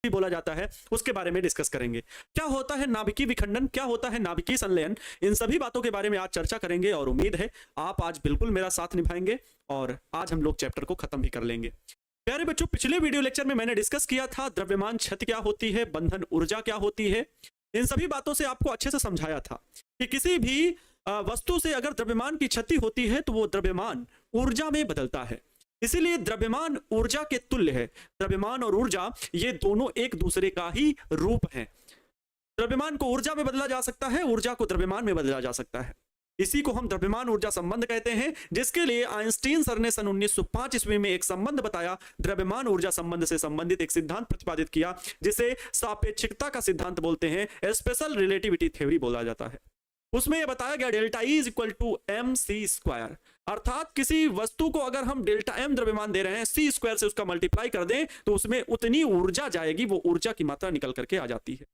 भी बोला जाता है, उसके बारे में डिस्कस करेंगे। क्या होता है नाभिकीय विखंडन, क्या होता है नाभिकीय संलयन, इन सभी बातों के बारे में आज चर्चा करेंगे और उम्मीद है आप आज बिल्कुल मेरा साथ निभाएंगे और आज हम लोग चैप्टर को खत्म भी कर लेंगे। प्यारे बच्चों, पिछले वीडियो लेक्चर में मैंने डिस्कस किया था द्रव्यमान क्षति क्या होती है, बंधन ऊर्जा क्या होती है। इन सभी बातों से आपको अच्छे से समझाया था कि किसी भी वस्तु से अगर द्रव्यमान की क्षति होती है तो वो द्रव्यमान ऊर्जा में बदलता है, इसीलिए द्रव्यमान ऊर्जा के तुल्य है। द्रव्यमान और ऊर्जा ये दोनों एक दूसरे का ही रूप हैं। द्रव्यमान को ऊर्जा में बदला जा सकता है, ऊर्जा को द्रव्यमान में बदला जा सकता है। इसी को हम द्रव्यमान ऊर्जा संबंध कहते हैं, जिसके लिए आइंस्टीन सर ने सन 1905 ईस्वी में एक संबंध बताया, द्रव्यमान ऊर्जा संबंध से संबंधित एक सिद्धांत प्रतिपादित किया जिसे सापेक्षिकता का सिद्धांत बोलते हैं, स्पेशल रिलेटिविटी थ्योरी बोला जाता है। उसमें यह बताया गया delta E is equal to m C square, अर्थात किसी वस्तु को अगर हम डेल्टा एम द्रव्यमान दे रहे हैं, सी स्क्वायर से उसका मल्टीप्लाई कर दें तो उसमें उतनी ऊर्जा जाएगी, वो ऊर्जा की मात्रा निकल करके आ जाती है।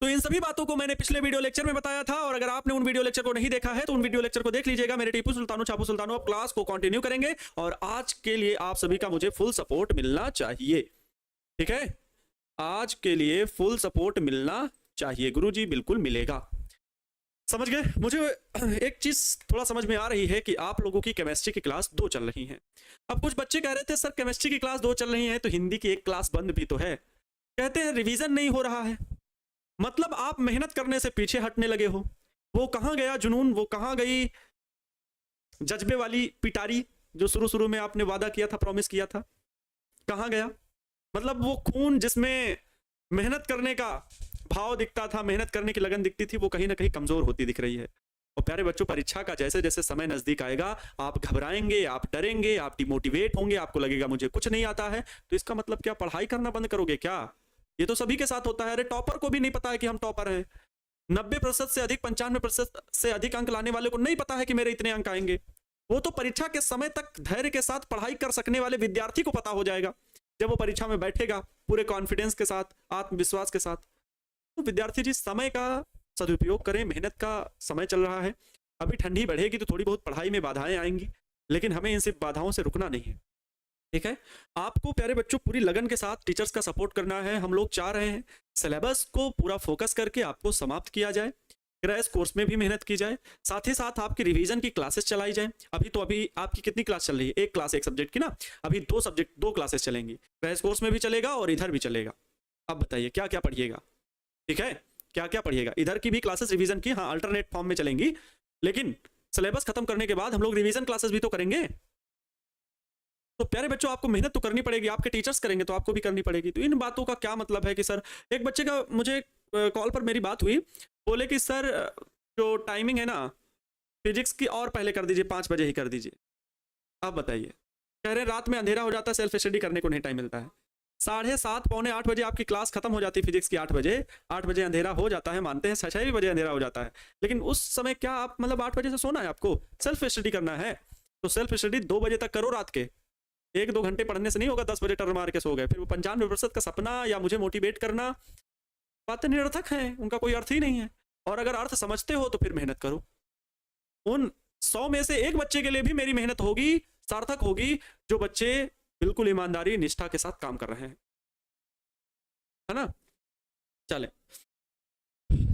तो इन सभी बातों को मैंने पिछले वीडियो लेक्चर में बताया था और अगर आपने उन वीडियो लेक्चर को नहीं देखा है तो उन वीडियो लेक्चर को देख लीजिएगा। मेरे टीपू सुल्तानो छापू सुल्तानो अब क्लास को कंटिन्यू करेंगे और आज के लिए आप सभी का मुझे फुल सपोर्ट मिलना चाहिए, ठीक है? आज के लिए फुल सपोर्ट मिलना चाहिए। गुरुजी बिल्कुल मिलेगा, समझ गए? मुझे एक चीज थोड़ा समझ में आ रही है कि आप लोगों की केमिस्ट्री की क्लास 2 चल रही है। अब कुछ बच्चे कह रहे थे सर केमिस्ट्री की क्लास 2 चल रही है तो हिंदी की एक क्लास बंद भी तो है। कहते हैं रिवीजन नहीं हो रहा है, मतलब आप मेहनत करने से पीछे हटने लगे हो। वो कहाँ गया जुनून, वो कहाँ गई जज्बे वाली पिटारी जो शुरू शुरू में आपने वादा किया था, प्रॉमिस किया था, कहाँ गया? मतलब वो खून जिसमें मेहनत करने का भाव दिखता था, मेहनत करने की लगन दिखती थी, वो कहीं ना कहीं कमजोर होती दिख रही है। और प्यारे बच्चों, परीक्षा का जैसे जैसे समय नजदीक आएगा आप घबराएंगे, आप डरेंगे, आप डिमोटिवेट होंगे, आपको लगेगा मुझे कुछ नहीं आता है। तो इसका मतलब क्या पढ़ाई करना बंद करोगे क्या? ये तो सभी के साथ होता है। अरे टॉपर को भी नहीं पता है कि हम टॉपर हैं। 90% से अधिक, 95% से अधिक अंक लाने वाले को नहीं पता है कि मेरे इतने अंक आएंगे। वो तो परीक्षा के समय तक धैर्य के साथ पढ़ाई कर सकने वाले विद्यार्थी को पता हो जाएगा जब वो परीक्षा में बैठेगा पूरे कॉन्फिडेंस के साथ, आत्मविश्वास के साथ। तो विद्यार्थी जी समय का सदुपयोग करें, मेहनत का समय चल रहा है। अभी ठंडी बढ़ेगी तो थोड़ी बहुत पढ़ाई में बाधाएं आएंगी, लेकिन हमें इन सब बाधाओं से रुकना नहीं है, ठीक है? आपको प्यारे बच्चों पूरी लगन के साथ टीचर्स का सपोर्ट करना है। हम लोग चाह रहे हैं सिलेबस को पूरा फोकस करके आपको समाप्त किया जाए, क्रैश कोर्स में भी मेहनत की जाए, साथ ही साथ आपकी रिवीजन की क्लासेस चलाई जाए। अभी आपकी कितनी क्लास चल रही है? एक क्लास एक सब्जेक्ट की ना, अभी 2 क्लासेस चलेंगी, क्रैश कोर्स में भी चलेगा और इधर भी चलेगा। अब बताइए क्या क्या पढ़िएगा, ठीक है? क्या क्या पढ़िएगा? इधर की भी क्लासेस रिवीजन की, हाँ अल्टरनेट फॉर्म में चलेंगी, लेकिन सिलेबस खत्म करने के बाद हम लोग रिवीजन क्लासेस भी तो करेंगे। तो प्यारे बच्चों आपको मेहनत तो करनी पड़ेगी, आपके टीचर्स करेंगे तो आपको भी करनी पड़ेगी। तो इन बातों का क्या मतलब है कि सर, एक बच्चे का मुझे कॉल पर मेरी बात हुई, बोले कि सर जो टाइमिंग है ना फिजिक्स की और पहले कर दीजिए, 5 बजे ही कर दीजिए। आप बताइए, कह रहे रात में अंधेरा हो जाता है, सेल्फ स्टडी करने को नहीं टाइम मिलता है। 7:30 पौने 8 बजे आपकी क्लास खत्म हो जाती है फिजिक्स की, 8 बजे अंधेरा हो जाता है, मानते हैं 6 बजे अंधेरा हो जाता है, लेकिन उस समय क्या आप मतलब 8 बजे से सोना है? आपको सेल्फ स्टडी करना है तो सेल्फ स्टडी 2 बजे तक करो रात के। 1-2 घंटे पढ़ने से नहीं होगा, 10 बजे टर्न मार के सो गए, फिर वो 95% का सपना या मुझे मोटिवेट करना बातें निरर्थक हैं, उनका कोई अर्थ ही नहीं है। और अगर अर्थ समझते हो तो फिर मेहनत करो। उन 100 में से एक बच्चे के लिए भी मेरी मेहनत होगी, सार्थक होगी, जो बच्चे बिल्कुल ईमानदारी निष्ठा के साथ काम कर रहे हैं, है ना? चले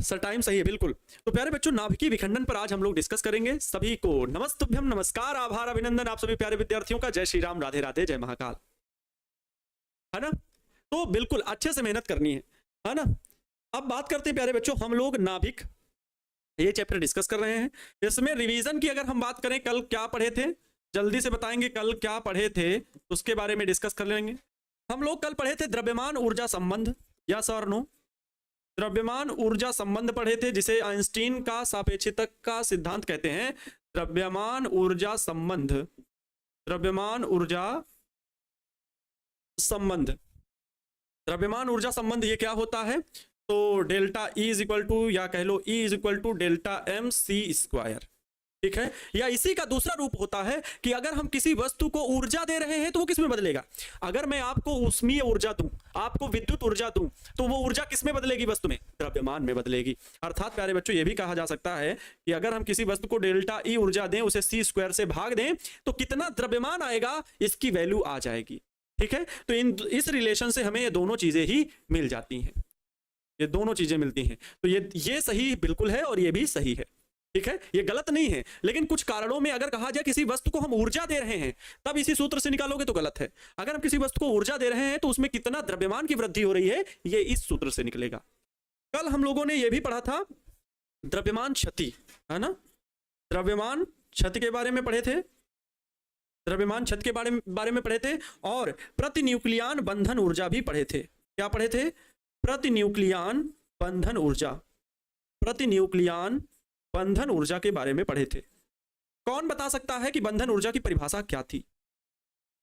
सर, टाइम सही है बिल्कुल। तो प्यारे बच्चों नाभिकीय विखंडन पर आज हम लोग डिस्कस करेंगे। सभी को नमस्तुभ्यम, नमस्कार, आभार, अभिनंदन आप सभी प्यारे विद्यार्थियों का। जय श्री राम, राधे राधे, जय महाकाल, है ना? तो बिल्कुल अच्छे से मेहनत करनी है ना? अब बात करते हैं प्यारे बच्चों, हम लोग नाभिक ये चैप्टर डिस्कस कर रहे हैं। इसमें रिवीजन की अगर हम बात करें, कल क्या पढ़े थे जल्दी से बताएंगे, कल क्या पढ़े थे उसके बारे में डिस्कस कर लेंगे। हम लोग कल पढ़े थे द्रव्यमान ऊर्जा संबंध, यस और नो? द्रव्यमान ऊर्जा संबंध पढ़े थे, जिसे आइंस्टीन का सापेक्षिकता का सिद्धांत कहते हैं। द्रव्यमान ऊर्जा संबंध, द्रव्यमान ऊर्जा संबंध, द्रव्यमान ऊर्जा संबंध ये क्या होता है? तो delta E is equal to, या कह लो E is equal to delta M C square, ठीक है? या इसी का दूसरा रूप होता है कि अगर हम किसी वस्तु को ऊर्जा दे रहे हैं तो वो किस में बदलेगा? अगर मैं आपको ऊष्मीय ऊर्जा दूं, आपको विद्युत ऊर्जा दूं, तो वो ऊर्जा किस में बदलेगी? वस्तु में, द्रव्यमान में बदलेगी। अर्थात प्यारे बच्चों ये भी कहा जा सकता है कि अगर हम किसी वस्तु को डेल्टा ई ऊर्जा दें, उसे सी स्क्वायर से भाग दें, तो कितना द्रव्यमान आएगा इसकी वैल्यू आ जाएगी। ठीक है, तो इस रिलेशन से हमें ये दोनों चीजें ही मिल जाती हैं, ये दोनों चीजें मिलती हैं। तो ये सही बिल्कुल है और ये भी सही है, ठीक है, ये गलत नहीं है। लेकिन कुछ कारणों में अगर कहा जाए किसी वस्तु को हम ऊर्जा दे रहे हैं, तब इसी सूत्र से निकालोगे तो गलत है। अगर हम किसी वस्तु को ऊर्जा दे रहे हैं तो उसमें कितना द्रव्यमान की वृद्धि हो रही है, ये इस सूत्र से निकलेगा। कल हम लोगों ने ये भी पढ़ा था द्रव्यमान क्षति, है ना, द्रव्यमान क्षति के बारे में पढ़े थे, द्रव्यमान क्षति के बारे में पढ़े थे, और प्रतिन्यूक्लियन बंधन ऊर्जा भी पढ़े थे। क्या पढ़े थे? प्रतिन्यूक्लियन बंधन ऊर्जा, प्रतिन्यूक्लियन बंधन ऊर्जा के बारे में पढ़े थे। कौन बता सकता है कि बंधन ऊर्जा की परिभाषा क्या थी?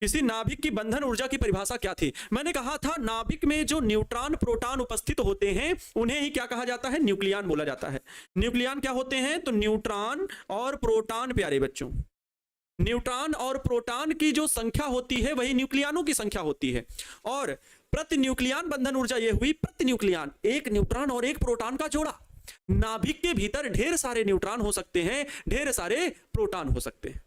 किसी नाभिक की बंधन ऊर्जा की परिभाषा क्या थी? मैंने कहा था नाभिक में जो न्यूट्रॉन प्रोटॉन उपस्थित होते हैं उन्हें ही क्या कहा जाता है? न्यूक्लियन बोला जाता है। न्यूक्लियन क्या होते हैं? तो न्यूट्रॉन और प्रोटॉन, प्यारे बच्चों, न्यूट्रॉन और प्रोटॉन की जो संख्या होती है वही न्यूक्लियनों की संख्या होती है। और प्रतिन्यूक्लियन बंधन ऊर्जा ये हुई प्रतिन्यूक्लियन, एक न्यूट्रॉन और एक प्रोटॉन का जोड़ा। नाभिक के भीतर ढेर सारे न्यूट्रॉन हो सकते हैं, ढेर सारे प्रोटॉन हो सकते हैं,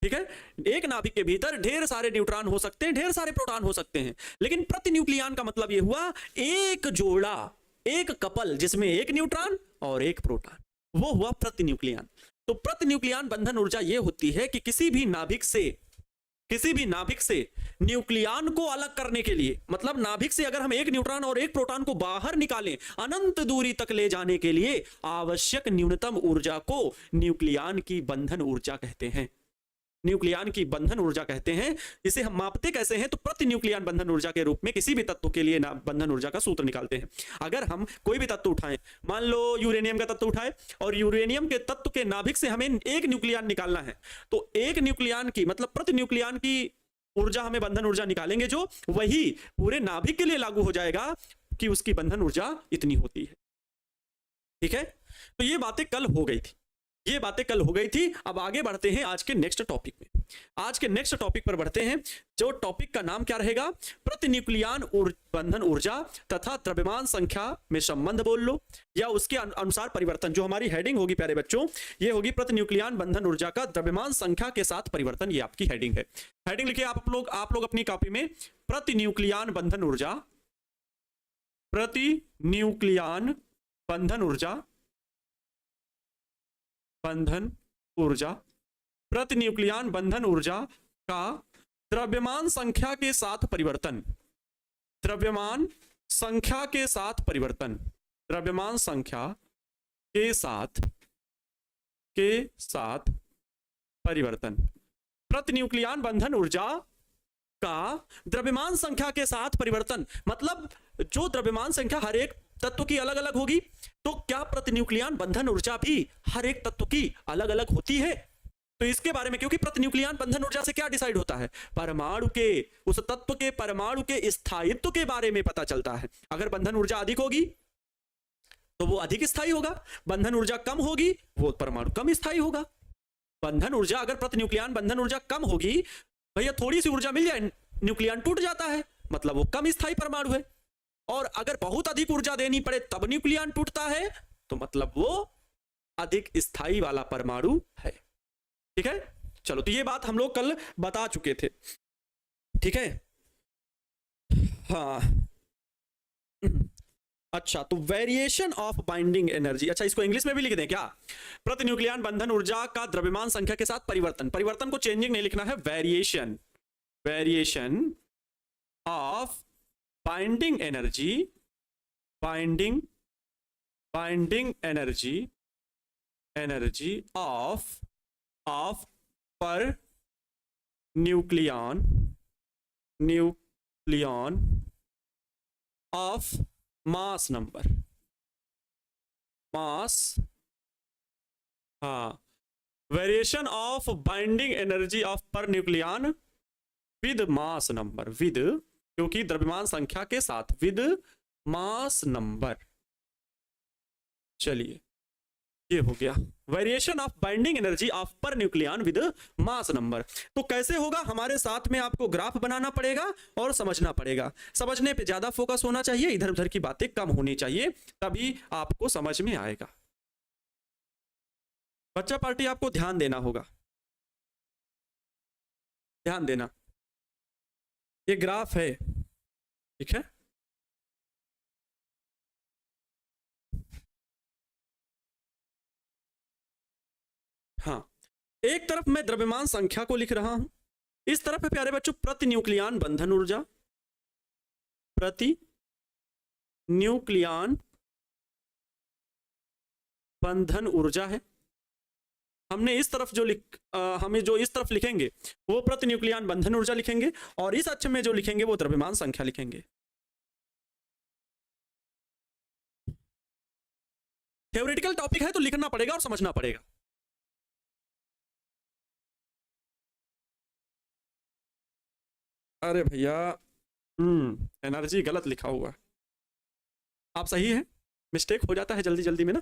ठीक है, एक नाभिक के भीतर ढेर सारे न्यूट्रॉन हो सकते हैं, ढेर सारे प्रोटॉन हो सकते हैं। लेकिन प्रतिन्यूक्लियन का मतलब यह हुआ एक जोड़ा, एक कपल जिसमें एक न्यूट्रॉन और एक प्रोटॉन, वो हुआ प्रतिन्यूक्लियन। तो प्रतिन्यूक्लियन बंधन ऊर्जा यह होती है कि किसी भी नाभिक से न्यूक्लियन को अलग करने के लिए, मतलब नाभिक से अगर हम एक न्यूट्रॉन और एक प्रोटॉन को बाहर निकालें अनंत दूरी तक ले जाने के लिए आवश्यक न्यूनतम ऊर्जा को न्यूक्लियन की बंधन ऊर्जा कहते हैं, न्यूक्लियन की बंधन ऊर्जा कहते हैं। इसे हम मापते कैसे हैं? तो प्रतिन्यूक्लियन बंधन ऊर्जा के रूप में किसी भी तत्व के लिए बंधन ऊर्जा का सूत्र निकालते हैं। अगर हम कोई भी तत्व उठाएं, मान लो यूरेनियम का तत्व उठाए और यूरेनियम के तत्व के नाभिक से हमें एक न्यूक्लियन निकालना है, तो एक न्यूक्लियन की मतलब प्रतिन्यूक्लियन की ऊर्जा हमें बंधन ऊर्जा निकालेंगे जो वही पूरे नाभिक के लिए लागू हो जाएगा कि उसकी बंधन ऊर्जा इतनी होती है, ठीक है। तो ये बातें कल हो गई थी, ये बातें कल हो गई थी। अब आगे बढ़ते हैं आज के नेक्स्ट टॉपिक में। आज के नेक्स्ट टॉपिक पर बढ़ते हैं, जो टॉपिक का नाम क्या रहेगा? प्रतिन्यूक्लियन बंधन ऊर्जा तथा द्रव्यमान संख्या में संबंध बोल लो, या उसके अनुसार परिवर्तन। जो हमारी हेडिंग होगी प्यारे बच्चों, ये होगी प्रतिन्यूक्लियन बंधन ऊर्जा का द्रव्यमान संख्या के साथ परिवर्तन। ये आपकी हेडिंग है। हेडिंग लिखिए आप लोग अपनी कॉपी में, प्रतिन्यूक्लियन बंधन ऊर्जा, प्रतिन्यूक्लियन बंधन ऊर्जा, बंधन ऊर्जा, प्रतिन्यूक्लियन बंधन ऊर्जा का द्रव्यमान संख्या के साथ परिवर्तन, द्रव्यमान संख्या के साथ परिवर्तन, द्रव्यमान संख्या के साथ परिवर्तन। प्रतिन्यूक्लियन बंधन ऊर्जा का द्रव्यमान संख्या के साथ परिवर्तन, मतलब जो द्रव्यमान संख्या हर एक तत्व की अलग अलग होगी, तो क्या प्रतिन्यूक्लियन बंधन ऊर्जा भी हर एक तत्व की अलग अलग होती है? तो इसके बारे में, क्योंकि प्रतिन्यूक्लियन बंधन ऊर्जा से क्या डिसाइड होता है? परमाणु के, उस तत्व के परमाणु के स्थायित्व के बारे में पता चलता है। अगर बंधन ऊर्जा अधिक होगी तो वो अधिक स्थायी होगा, बंधन ऊर्जा कम होगी वो परमाणु कम स्थायी होगा। बंधन ऊर्जा, अगर प्रतिन्यूक्लियन बंधन ऊर्जा कम होगी, भैया थोड़ी सी ऊर्जा मिल जाए न्यूक्लियन टूट जाता है, मतलब वो कम स्थायी परमाणु है। और अगर बहुत अधिक ऊर्जा देनी पड़े तब न्यूक्लियन टूटता है, तो मतलब वो अधिक स्थायी वाला परमाणु है, ठीक है। चलो, तो ये बात हम लोग कल बता चुके थे, ठीक है। हाँ, अच्छा, तो वेरिएशन ऑफ बाइंडिंग एनर्जी, अच्छा इसको इंग्लिश में भी लिख दें क्या? प्रतिन्यूक्लियन बंधन ऊर्जा का द्रव्यमान संख्या के साथ परिवर्तन, परिवर्तन को चेंजिंग नहीं लिखना है, variation, variation of binding energy, binding energy of per nucleon of mass number, mass, हाँ, variation of binding energy of per nucleon with mass number, with, क्योंकि द्रव्यमान संख्या के साथ, विद मास नंबर। चलिए, ये हो गया variation of binding energy of per nucleon with mass number. तो कैसे होगा? हमारे साथ में आपको ग्राफ बनाना पड़ेगा और समझना पड़ेगा। समझने पे ज्यादा फोकस होना चाहिए, इधर उधर की बातें कम होनी चाहिए, तभी आपको समझ में आएगा। बच्चा पार्टी आपको ध्यान देना होगा। ध्यान देना, ये ग्राफ है, ठीक है। हाँ, एक तरफ मैं द्रव्यमान संख्या को लिख रहा हूं, इस तरफ है प्यारे बच्चों प्रति न्यूक्लियन बंधन ऊर्जा, प्रति न्यूक्लियन बंधन ऊर्जा है। हमने इस तरफ जो हमें जो इस तरफ लिखेंगे वो प्रति न्यूक्लियन बंधन ऊर्जा लिखेंगे, और इस अक्ष में जो लिखेंगे वो द्रव्यमान संख्या लिखेंगे। थ्योरेटिकल टॉपिक है तो लिखना पड़ेगा और समझना पड़ेगा। अरे भैया, एनर्जी गलत लिखा हुआ, आप सही है, मिस्टेक हो जाता है जल्दी जल्दी में ना।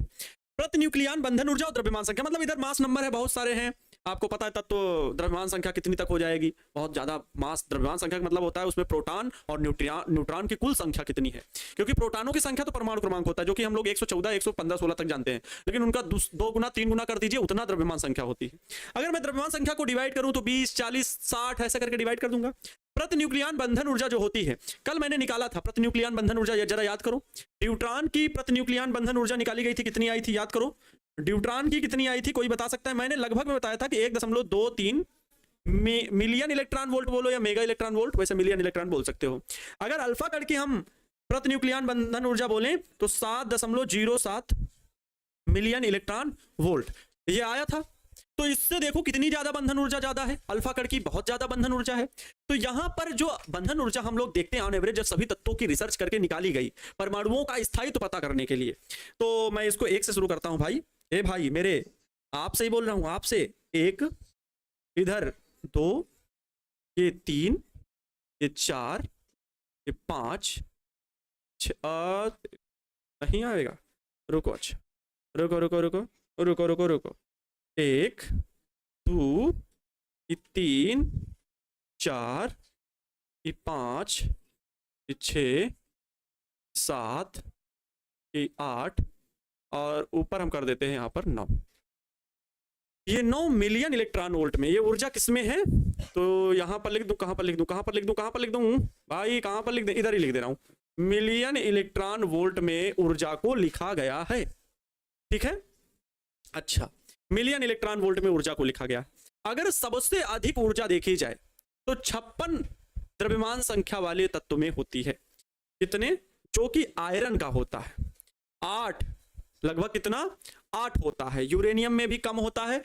प्रति न्यूक्लियन बंधन ऊर्जा और द्रव्यमान संख्या, मतलब इधर मास नंबर है, बहुत सारे हैं, आपको पता है तब तो द्रव्यमान संख्या कितनी तक हो जाएगी, बहुत ज्यादा मास। द्रव्यमान संख्या का मतलब होता है उसमें प्रोटॉन और न्यूट्रॉन की कुल संख्या कितनी है, क्योंकि प्रोटॉनों की संख्या तो परमाणु क्रमांक होता है, जो कि हम लोग 114, 115, 16 तक जानते हैं, लेकिन उनका 2 गुना 3 गुना कर दीजिए, उतना द्रव्यमान संख्या होती है। अगर मैं द्रव्यमान संख्या को डिवाइड करूं तो 20, 40, 60 ऐसा करके डिवाइड कर दूंगा। प्रति न्यूक्लियन बंधन ऊर्जा जो होती है, कल मैंने निकाला था प्रति न्यूक्लियन बंधन ऊर्जा, जरा याद करो। न्यूट्रॉन की प्रति न्यूक्लियन बंधन ऊर्जा निकाली गई थी, कितनी आई थी याद करो। ड्यूट्रॉन की कितनी आई थी, कोई बता सकता है? मैंने लगभग में बताया था कि 1.23 मिलियन इलेक्ट्रॉन वोल्ट बोलो या मेगा इलेक्ट्रॉन वोल्ट, वैसे मिलियन इलेक्ट्रॉन बोल सकते हो। अगर अल्फा कण की हम प्रति न्यूक्लियन बंधन ऊर्जा बोलें तो 7.07 मिलियन इलेक्ट्रॉन वोल्ट ये आया था। तो इससे देखो कितनी ज्यादा बंधन ऊर्जा ज्यादा है, अल्फा कण की बहुत ज्यादा बंधन ऊर्जा है। तो यहां पर जो बंधन ऊर्जा हम लोग देखते हैं ऑन एवरेज, जब सभी तत्वों की रिसर्च करके निकाली गई परमाणुओं का स्थायित्व पता करने के लिए, तो मैं इसको 1 से शुरू करता हूं भाई। ए भाई मेरे, आपसे ही बोल रहा हूं, आपसे 1, इधर 2, ये 3, ये 4, ये 5, 6, नहीं आएगा, रुको, अच्छा रुको रुको रुको रुको रुको रुको, 1, 2, 3, 4, 5, 6, 7, 8, और ऊपर हम कर देते हैं यहाँ पर 9। ये 9 मिलियन इलेक्ट्रॉन वोल्ट में ये ऊर्जा किसमें है, तो यहाँ पर लिख दूं, कहाँ पर लिख दूं, कहाँ पर लिख दूं, कहाँ पर लिख दूं भाई, कहाँ पर लिख दे, इधर ही लिख दे रहा हूँ। मिलियन इलेक्ट्रॉन वोल्ट में ऊर्जा को लिखा गया है, ठीक है। अच्छा, मिलियन इलेक्ट्रॉन वोल्ट में ऊर्जा को लिखा गया। अगर सबसे अधिक ऊर्जा देखी जाए तो 56 द्रव्यमान संख्या वाले तत्व में होती है। कितने? जो कि आयरन का होता है 8, लगभग कितना 8 होता है। यूरेनियम में भी कम होता है,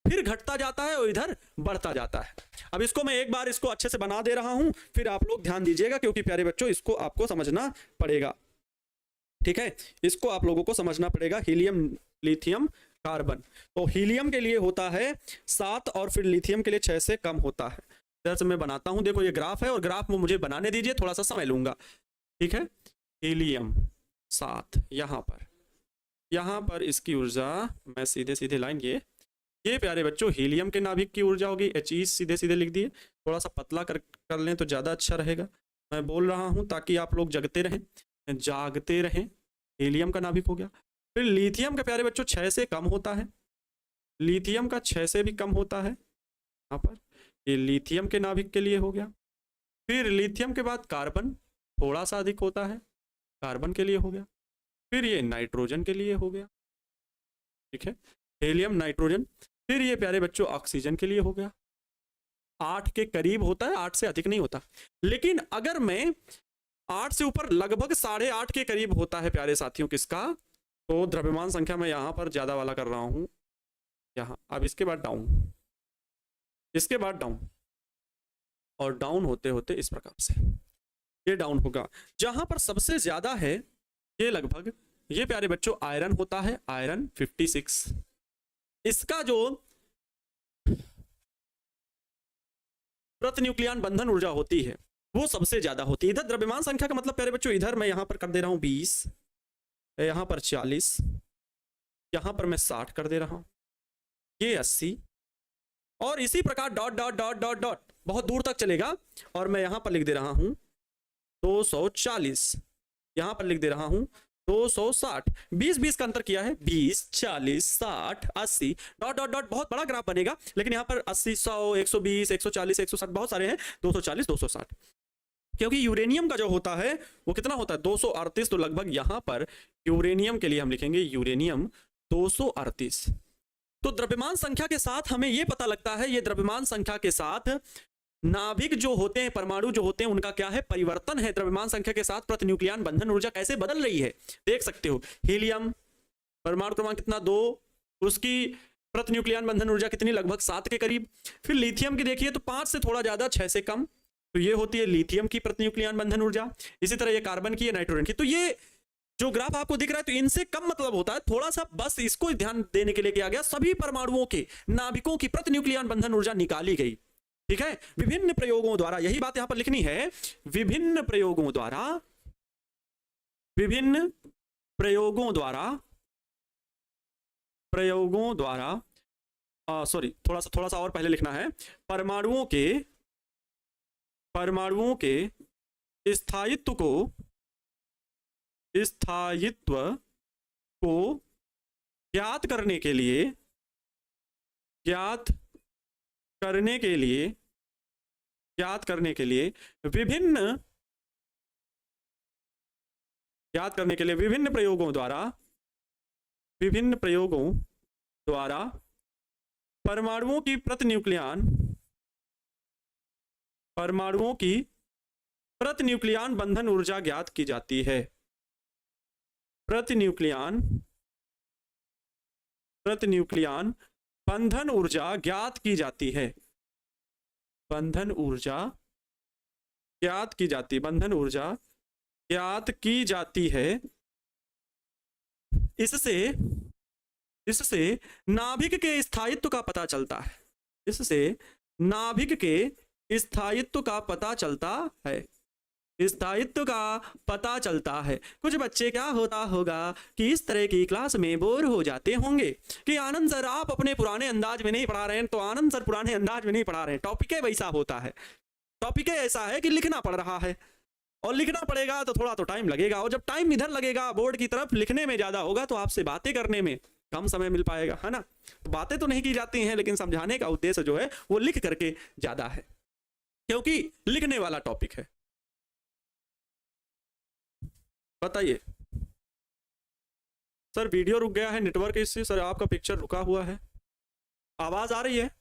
फिर घटता जाता है और इधर बढ़ता जाता है। अब इसको मैं एक बार इसको अच्छे से बना दे रहा हूं, फिर आप लोग ध्यान दीजिएगा, क्योंकि प्यारे बच्चों इसको आपको समझना पड़ेगा, ठीक है। इसको आप लोगों को समझना पड़ेगा। Helium, lithium, carbon. तो हीलियम के लिए होता है 7 और फिर लिथियम के लिए 6 से कम होता है। इधर से मैं बनाता हूं, देखो ये ग्राफ है और ग्राफ में मुझे बनाने दीजिए, थोड़ा सा समय लूंगा, ठीक है। हीलियम 7, यहाँ पर इसकी ऊर्जा मैं सीधे सीधे लाइन, ये प्यारे बच्चों हीलियम के नाभिक की ऊर्जा होगी। He सीधे सीधे लिख दिए, थोड़ा सा पतला कर लें तो ज़्यादा अच्छा रहेगा। मैं बोल रहा हूँ ताकि आप लोग जागते रहें। हीलियम का नाभिक हो गया। फिर लिथियम का प्यारे बच्चों 6 से कम होता है, लिथियम का 6 से भी कम होता है। यहाँ पर ये लिथियम के नाभिक के लिए हो गया। फिर लिथियम के बाद कार्बन थोड़ा सा अधिक होता है, कार्बन के लिए हो गया। फिर ये नाइट्रोजन के लिए हो गया, ठीक है, हीलियम, नाइट्रोजन। फिर ये प्यारे बच्चों ऑक्सीजन के लिए हो गया। 8 के करीब होता है, 8 से अधिक नहीं होता। लेकिन अगर मैं 8 से ऊपर लगभग 8.5 के करीब होता है प्यारे साथियों किसका, तो द्रव्यमान संख्या मैं यहाँ पर ज़्यादा वाला कर रहा हूँ यहाँ। अब इसके बाद डाउन, इसके बाद डाउन, और डाउन होते होते इस प्रकार से ये डाउन होगा। जहां पर सबसे ज्यादा है ये लगभग, ये प्यारे बच्चों आयरन होता है, आयरन 56। इसका जो प्रति न्यूक्लियन बंधन ऊर्जा होती है वो सबसे ज्यादा होती है। इधर द्रव्यमान संख्या का मतलब प्यारे बच्चों, इधर मैं यहां पर कर दे रहा हूं 20, यहां पर 40, यहां पर मैं 60 कर दे रहा हूं, ये 80, और इसी प्रकार dot dot dot dot dot बहुत दूर तक चलेगा। और मैं यहां पर लिख दे रहा हूं 240, यहां पर लिख दे रहा हूं 260, 20 का अंतर किया है, 20, 40, 60, 80, डॉट डॉट डॉट, बहुत बड़ा ग्राफ बनेगा, लेकिन यहाँ पर 80, 100, 120, 140, 160 बहुत सारे हैं, 240, 260, क्योंकि यूरेनियम का जो होता है वो कितना होता है 238, तो लगभग यहां पर यूरेनियम के लिए हम लिखेंगे यूरेनियम 238। तो द्रव्यमान संख्या के साथ हमें यह पता लगता है, ये द्रव्यमान संख्या के साथ नाभिक जो होते हैं, परमाणु जो होते हैं, उनका क्या है, परिवर्तन है। द्रव्यमान संख्या के साथ प्रतिन्यूक्लियन बंधन ऊर्जा कैसे बदल रही है देख सकते हो। हीलियम परमाणु क्रमांक कितना 2, उसकी प्रतिन्यूक्लियन बंधन ऊर्जा कितनी, लगभग 7 के करीब। फिर लिथियम की देखिए तो 5 से थोड़ा ज्यादा, 6 से कम, तो ये होती है लिथियम की प्रतिन्यूक्लियन बंधन ऊर्जा। इसी तरह ये कार्बन की है, नाइट्रोजन की। तो ये जो ग्राफ आपको दिख रहा है तो इनसे कम मतलब होता है, थोड़ा सा बस इसको ध्यान देने के लिए किया गया। सभी परमाणुओं के नाभिकों की प्रतिन्यूक्लियन बंधन ऊर्जा निकाली गई, ठीक है, विभिन्न प्रयोगों द्वारा। यही बात यहां पर लिखनी है, विभिन्न प्रयोगों द्वारा, विभिन्न प्रयोगों द्वारा, प्रयोगों द्वारा, सॉरी थोड़ा सा और पहले लिखना है, परमाणुओं के स्थायित्व को ज्ञात करने के लिए विभिन्न प्रयोगों द्वारा परमाणुओं की प्रतिन्यूक्लियन बंधन ऊर्जा ज्ञात की जाती है। प्रतिन्यूक्लियन बंधन ऊर्जा ज्ञात की जाती है, बंधन ऊर्जा ज्ञात की जाती है। इससे नाभिक के स्थायित्व का पता चलता है, इससे नाभिक के स्थायित्व का पता चलता है, स्थायित्व का पता चलता है। कुछ बच्चे क्या होता होगा कि इस तरह की क्लास में बोर हो जाते होंगे कि आनंद सर आप अपने पुराने अंदाज में नहीं पढ़ा रहे हैं, तो आनंद सर पुराने अंदाज में नहीं पढ़ा रहे हैं। टॉपिक वैसा होता है, टॉपिक ऐसा है कि लिखना पड़ रहा है, और लिखना पड़ेगा तो थोड़ा तो टाइम लगेगा, और जब टाइम इधर लगेगा बोर्ड की तरफ लिखने में ज्यादा होगा तो आपसे बातें करने में कम समय मिल पाएगा, है ना। तो बातें तो नहीं की जाती हैं, लेकिन समझाने का उद्देश्य जो है वो लिख करके ज्यादा है, क्योंकि लिखने वाला टॉपिक है। बताइए सर, वीडियो रुक गया है नेटवर्क इससे, सर आपका पिक्चर रुका हुआ है, आवाज आ रही है?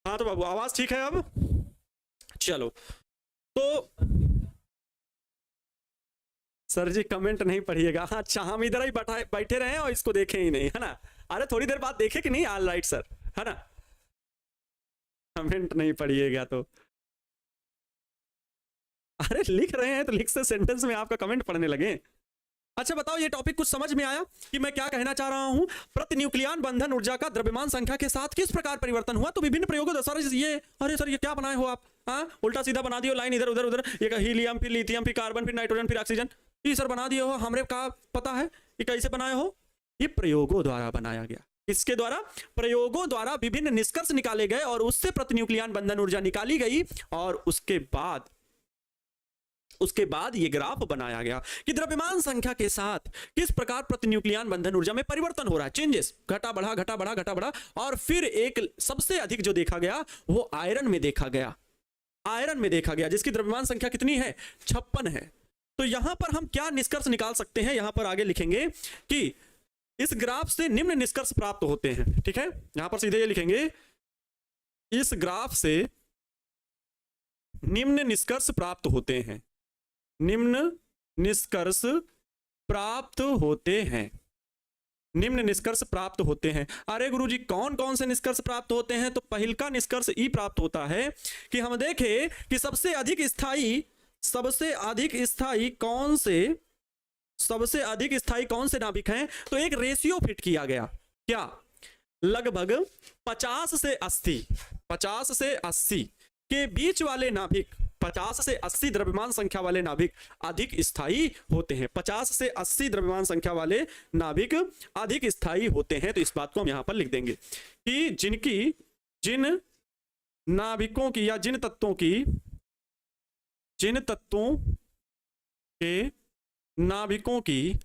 हाँ तो बाबू आवाज ठीक है अब? चलो तो सर जी कमेंट नहीं पढ़िएगा। अच्छा हम इधर ही बैठे रहे और इसको देखें ही नहीं, है ना। अरे थोड़ी देर बाद देखे कि नहीं, ऑल राइट सर, है ना। कमेंट नहीं पढ़िएगा तो अरे लिख रहे हैं तो लिख से सेंटेंस में आपका कमेंट पढ़ने लगे। अच्छा बताओ ये टॉपिक कुछ समझ में आया कि मैं क्या कहना चाह रहा हूं? प्रतिन्यूक्लियन बंधन ऊर्जा का द्रव्यमान संख्या के साथ किस प्रकार परिवर्तन हुआ? तो विभिन्न प्रयोगों सर ये, अरे सर ये क्या बनाए हो आप, हाँ उल्टा सीधा बना दियो, लाइन इधर उधर उधर, ये हीलियम फिर लिथियम फिर कार्बन फिर नाइट्रोजन फिर ऑक्सीजन, ये सर बना दिए हो, हमें क्या पता है ये कैसे बनाए हो? ये प्रयोगों द्वारा बनाया गया। इसके द्वारा, प्रयोगों द्वारा विभिन्न निष्कर्ष निकाले गए और उससे प्रतिन्यूक्लियन बंधन ऊर्जा निकाली गई, और उसके बाद ये ग्राफ बनाया गया कि द्रव्यमान संख्या के साथ किस प्रकार प्रतिन्यूक्लियन बंधन ऊर्जा में परिवर्तन हो रहा है, चेंजेस, घटा बढ़ा घटा बढ़ा घटा बढ़ा। और फिर एक सबसे अधिक जो देखा गया वो आयरन में देखा गया, आयरन में देखा गया, जिसकी द्रव्यमान संख्या कितनी है, 56 है। तो यहां पर हम क्या निष्कर्ष निकाल सकते हैं, यहां पर आगे लिखेंगे कि इस ग्राफ से निम्न निष्कर्ष प्राप्त होते हैं, ठीक है। यहां पर सीधे ये लिखेंगे, इस ग्राफ से निम्न निष्कर्ष प्राप्त होते हैं, निम्न निष्कर्ष प्राप्त होते हैं। निम्न निष्कर्ष प्राप्त होते हैं। अरे गुरुजी कौन कौन से निष्कर्ष प्राप्त होते हैं? तो पहल का निष्कर्ष ये प्राप्त होता है कि हम देखें कि सबसे अधिक स्थायी कौन से नाभिक हैं। तो एक रेशियो फिट किया गया, क्या? लगभग 50 से 80 के बीच वाले नाभिक, 50 से 80 द्रव्यमान संख्या वाले नाभिक अधिक स्थायी होते हैं। 50 से 80 द्रव्यमान संख्या वाले नाभिक अधिक स्थायी होते हैं। तो इस बात को हम यहां पर लिख देंगे कि जिन नाभिकों की या जिन तत्वों के नाभिकों की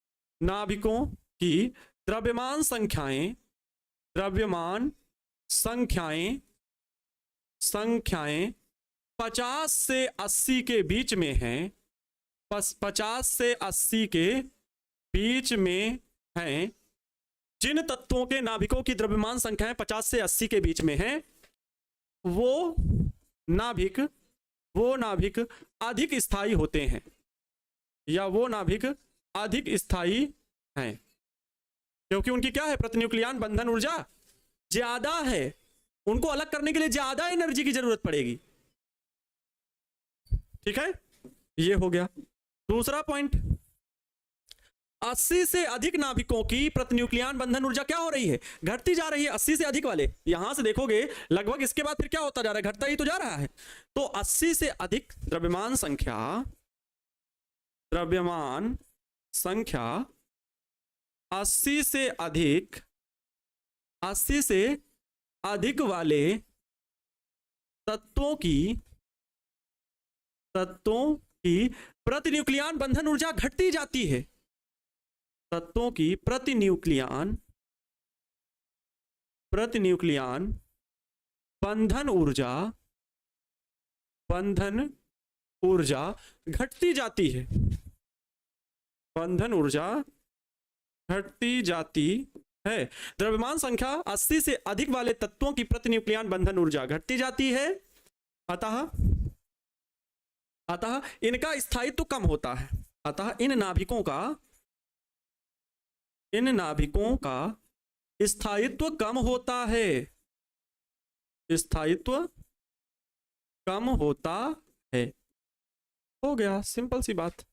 द्रव्यमान संख्याएं 50 से 80 के बीच में हैं, 50 से 80 के बीच में हैं, जिन तत्वों के नाभिकों की द्रव्यमान संख्याएं 50 से 80 के बीच में हैं, वो नाभिक अधिक स्थायी होते हैं, या वो नाभिक अधिक स्थायी हैं, क्योंकि उनकी क्या है? प्रतिन्यूक्लियन बंधन ऊर्जा ज्यादा है। उनको अलग करने के लिए ज्यादा एनर्जी की जरूरत पड़ेगी। ठीक है, ये हो गया। दूसरा पॉइंट, 80 से अधिक नाभिकों की प्रतिन्यूक्लियन बंधन ऊर्जा क्या हो रही है? घटती जा रही है। 80 से अधिक वाले, यहां से देखोगे लगभग इसके बाद फिर क्या होता जा रहा है? घटता ही तो जा रहा है। तो 80 से अधिक द्रव्यमान संख्या 80 से अधिक वाले तत्वों की प्रतिन्यूक्लियन बंधन ऊर्जा घटती जाती है। तत्वों की प्रतिन्यूक्लियन बंधन ऊर्जा घटती जाती है। द्रव्यमान संख्या 80 से अधिक वाले तत्वों की प्रतिन्यूक्लियन बंधन ऊर्जा घटती जाती है। अतः इनका स्थायित्व कम होता है। अतः इन नाभिकों का स्थायित्व कम होता है। हो गया, सिंपल सी बात।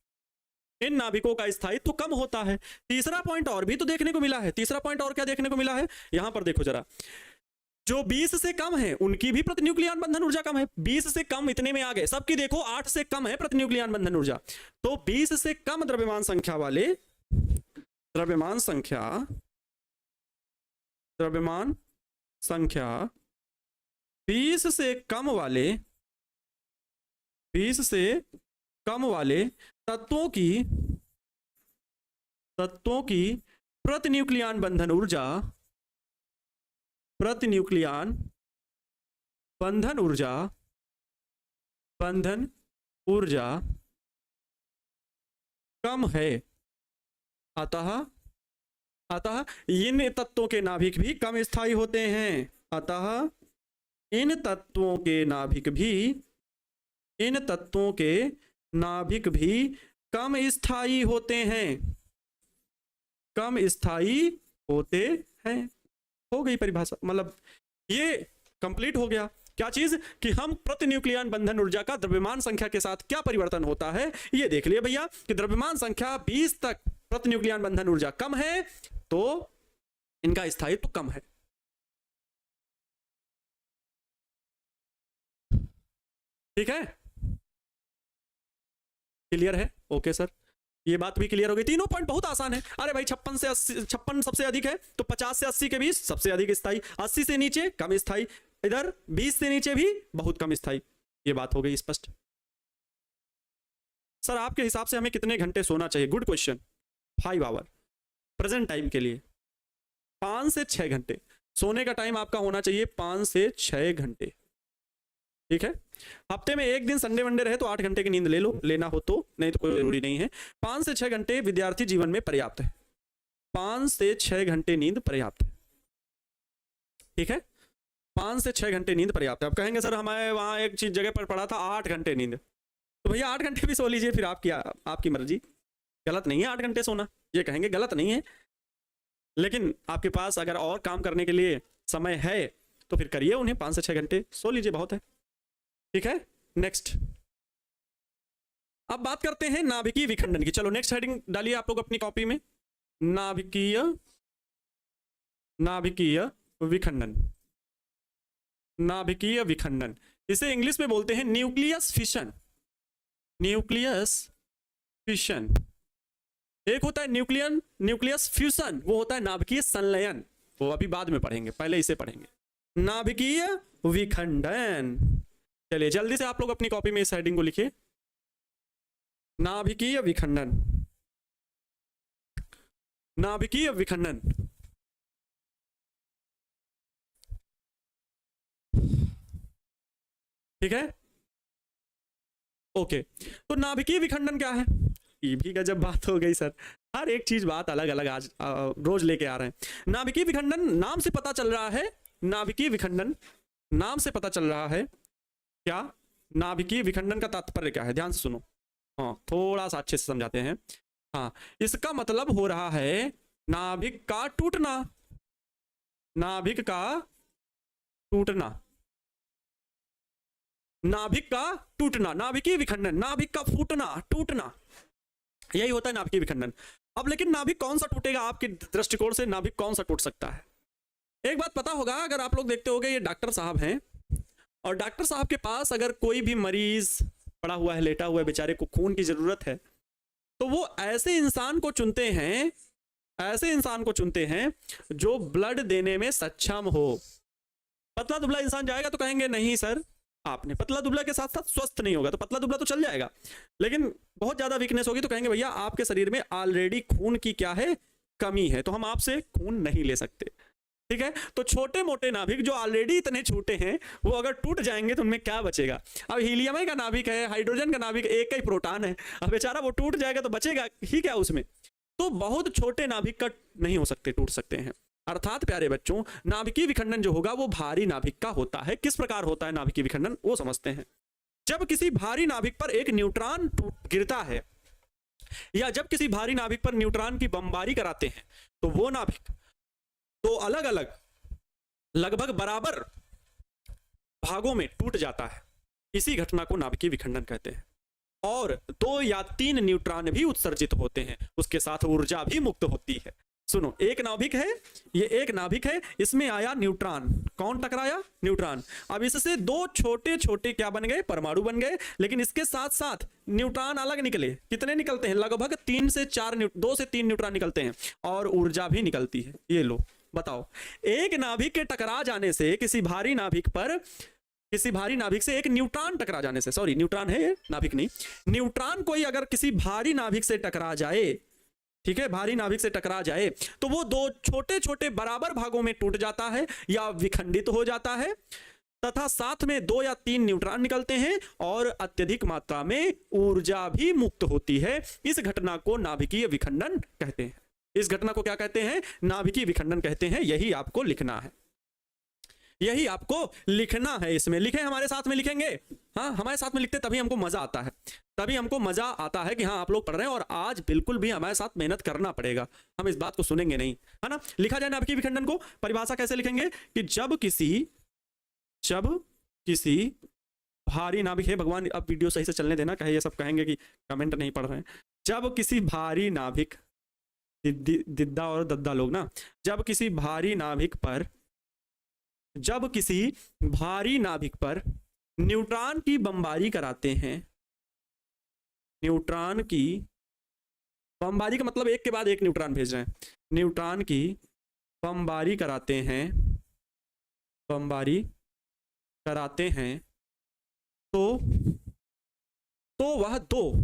इन नाभिकों का स्थायित्व कम होता है। तीसरा पॉइंट और भी तो देखने को मिला है। तीसरा पॉइंट और क्या देखने को मिला है? यहां पर देखो जरा, जो 20 से कम है उनकी भी प्रतिन्यूक्लियन बंधन ऊर्जा कम है। 20 से कम इतने में आ गए, सबकी देखो 8 से कम है प्रतिन्यूक्लियन बंधन ऊर्जा। तो 20 से कम द्रव्यमान संख्या 20 से कम वाले तत्वों की प्रतिन्यूक्लियन बंधन ऊर्जा कम है। अतः इन तत्वों के नाभिक भी कम स्थायी होते हैं। अतः इन तत्वों के नाभिक भी कम स्थायी होते हैं। हो गई परिभाषा, मतलब ये कंप्लीट हो गया। क्या चीज? कि हम प्रतिन्यूक्लियन बंधन ऊर्जा का द्रव्यमान संख्या के साथ क्या परिवर्तन होता है ये देख लिए भैया, कि द्रव्यमान संख्या 20 तक प्रतिन्यूक्लियन बंधन ऊर्जा कम है तो इनका स्थायित्व कम है। ठीक है, क्लियर है? ओके सर, ये बात भी क्लियर हो गई। तीनों पॉइंट बहुत आसान है। अरे भाई 56 सबसे अधिक है तो 50 से 80 के बीच सबसे अधिक स्थायी, 80 से नीचे कम स्थायी, इधर 20 से नीचे भी बहुत कम स्थायी। ये बात हो गई स्पष्ट। सर आपके हिसाब से हमें कितने घंटे सोना चाहिए? Good question. 5 hour present time के लिए 5 से 6 घंटे सोने का टाइम आपका होना चाहिए, 5 से 6 घंटे। ठीक है, हफ्ते में एक दिन संडे वनडे रहे तो 8 घंटे की नींद ले लो, लेना हो तो, नहीं तो कोई जरूरी नहीं है। 5 से 6 घंटे विद्यार्थी जीवन में पर्याप्त है। 5 से 6 घंटे नींद पर्याप्त है। ठीक है, 5 से 6 घंटे नींद पर्याप्त है। आप कहेंगे सर हमारे वहां एक चीज जगह पर पढ़ा था 8 घंटे नींद, तो भैया 8 घंटे भी सो लीजिए, फिर आपकी मर्जी। गलत नहीं है 8 घंटे सोना, ये कहेंगे गलत नहीं है। लेकिन आपके पास अगर और काम करने के लिए समय है तो फिर करिए उन्हें, 5 से 6 घंटे सो लीजिए, बहुत है। ठीक है, नेक्स्ट। अब बात करते हैं नाभिकीय विखंडन की। चलो नेक्स्ट हेडिंग डालिए आप लोग अपनी कॉपी में, नाभिकीय विखंडन। नाभिकीय विखंडन, इसे इंग्लिश में बोलते हैं न्यूक्लियस फिशन। Nucleus fission. एक होता है न्यूक्लियस फ्यूजन, वो होता है नाभिकीय संलयन, वो अभी बाद में पढ़ेंगे, पहले इसे पढ़ेंगे। नाभिकीय विखंडन। चलिए जल्दी से आप लोग अपनी कॉपी में इस हेडिंग को लिखिए, नाभिकीय विखंडन। नाभिकीय विखंडन। ठीक है, ओके। तो नाभिकीय विखंडन क्या है? ये भी गजब बात हो गई सर, हर एक चीज बात अलग अलग आज रोज लेके आ रहे हैं। नाभिकीय विखंडन नाम से पता चल रहा है, नाभिकीय विखंडन नाम से पता चल रहा है क्या? नाभिकीय विखंडन का तात्पर्य क्या है? ध्यान से सुनो, हाँ थोड़ा सा अच्छे से समझाते हैं। हाँ, इसका मतलब हो रहा है नाभिक का टूटना, नाभिक का टूटना, नाभिक का टूटना, नाभिकीय विखंडन, नाभिक का फूटना, टूटना, यही होता है नाभिकीय विखंडन। अब लेकिन नाभिक कौन सा टूटेगा आपके दृष्टिकोण से? नाभिक कौन सा टूट सकता है? एक बात पता होगा, अगर आप लोग देखते होंगे ये डॉक्टर साहब हैं और डॉक्टर साहब के पास अगर कोई भी मरीज पड़ा हुआ है, लेटा हुआ है, बेचारे को खून की जरूरत है, तो वो ऐसे इंसान को चुनते हैं, ऐसे इंसान को चुनते हैं जो ब्लड देने में सक्षम हो। पतला दुबला इंसान जाएगा तो कहेंगे नहीं सर आपने, पतला दुबला के साथ साथ स्वस्थ नहीं होगा तो पतला दुबला तो चल जाएगा, लेकिन बहुत ज्यादा वीकनेस होगी तो कहेंगे भैया आपके शरीर में ऑलरेडी खून की क्या है, कमी है, तो हम आपसे खून नहीं ले सकते। ठीक है, तो छोटे मोटे नाभिक जो ऑलरेडी इतने छोटे हैं वो अगर टूट जाएंगे तो उनमें क्या बचेगा? अब हीलियम का नाभिक है, हाइड्रोजन का नाभिक, एक का ही प्रोटॉन है, अब बेचारा वो टूट जाएगा तो बचेगा ही क्या उसमें? तो बहुत छोटे नाभिक का नहीं हो सकते, टूट सकते हैं। अर्थात प्यारे बच्चों, नाभिकीय विखंडन जो होगा वो भारी नाभिक का होता है। किस प्रकार होता है नाभिकीय विखंडन, वो समझते हैं। जब किसी भारी नाभिक पर एक न्यूट्रॉन गिरता है, या जब किसी भारी नाभिक पर न्यूट्रॉन की बमबारी कराते हैं, तो वो नाभिक तो अलग अलग लगभग बराबर भागों में टूट जाता है। इसी घटना को नाभिकीय विखंडन कहते हैं। और 2 या 3 न्यूट्रॉन भी उत्सर्जित होते हैं, उसके साथ ऊर्जा भी मुक्त होती है। सुनो, एक नाभिक है, ये एक नाभिक है, इसमें आया न्यूट्रॉन, कौन टकराया? न्यूट्रॉन। अब इससे 2 छोटे छोटे क्या बन गए? परमाणु बन गए, लेकिन इसके साथ साथ न्यूट्रॉन अलग निकले। कितने निकलते हैं? लगभग 2 से 3 न्यूट्रॉन निकलते हैं, और ऊर्जा भी निकलती है। ये लो बताओ, एक नाभिक के टकरा जाने से, किसी भारी नाभिक पर, किसी भारी नाभिक से एक न्यूट्रॉन टकरा जाने से, सॉरी न्यूट्रॉन है ये, नाभिक नहीं, न्यूट्रॉन कोई अगर किसी भारी नाभिक से टकरा जाए, ठीक है, भारी नाभिक से टकरा जाए, तो वो 2 छोटे छोटे बराबर भागों में टूट जाता है या विखंडित हो जाता है, तथा साथ में 2 या 3 न्यूट्रॉन निकलते हैं और अत्यधिक मात्रा में ऊर्जा भी मुक्त होती है। इस घटना को नाभिकीय विखंडन कहते हैं। इस घटना को क्या कहते हैं? नाभिकीय विखंडन कहते हैं। यही आपको लिखना है, यही आपको लिखना है। इसमें लिखे, हमारे साथ में लिखेंगे, हाँ हमारे साथ में लिखते तभी हमको मजा आता है, तभी हमको मजा आता है कि हाँ आप लोग पढ़ रहे हैं, और आज बिल्कुल भी हमारे साथ मेहनत करना पड़ेगा, हम इस बात को सुनेंगे नहीं, है ना। लिखा जाए नाभिकीय विखंडन को, परिभाषा कैसे लिखेंगे कि जब किसी भारी नाभिक है, भगवान अब वीडियो सही से चलने देना, कहे ये सब कहेंगे कि कमेंट नहीं पढ़ रहे हैं। जब किसी भारी नाभिक, दिद्दा और दद्दा लोग ना, जब किसी भारी नाभिक पर न्यूट्रॉन की बमबारी कराते हैं, न्यूट्रॉन की बमबारी का मतलब एक के बाद एक न्यूट्रॉन भेज रहे हैं, न्यूट्रॉन की बमबारी कराते हैं, तो वह दो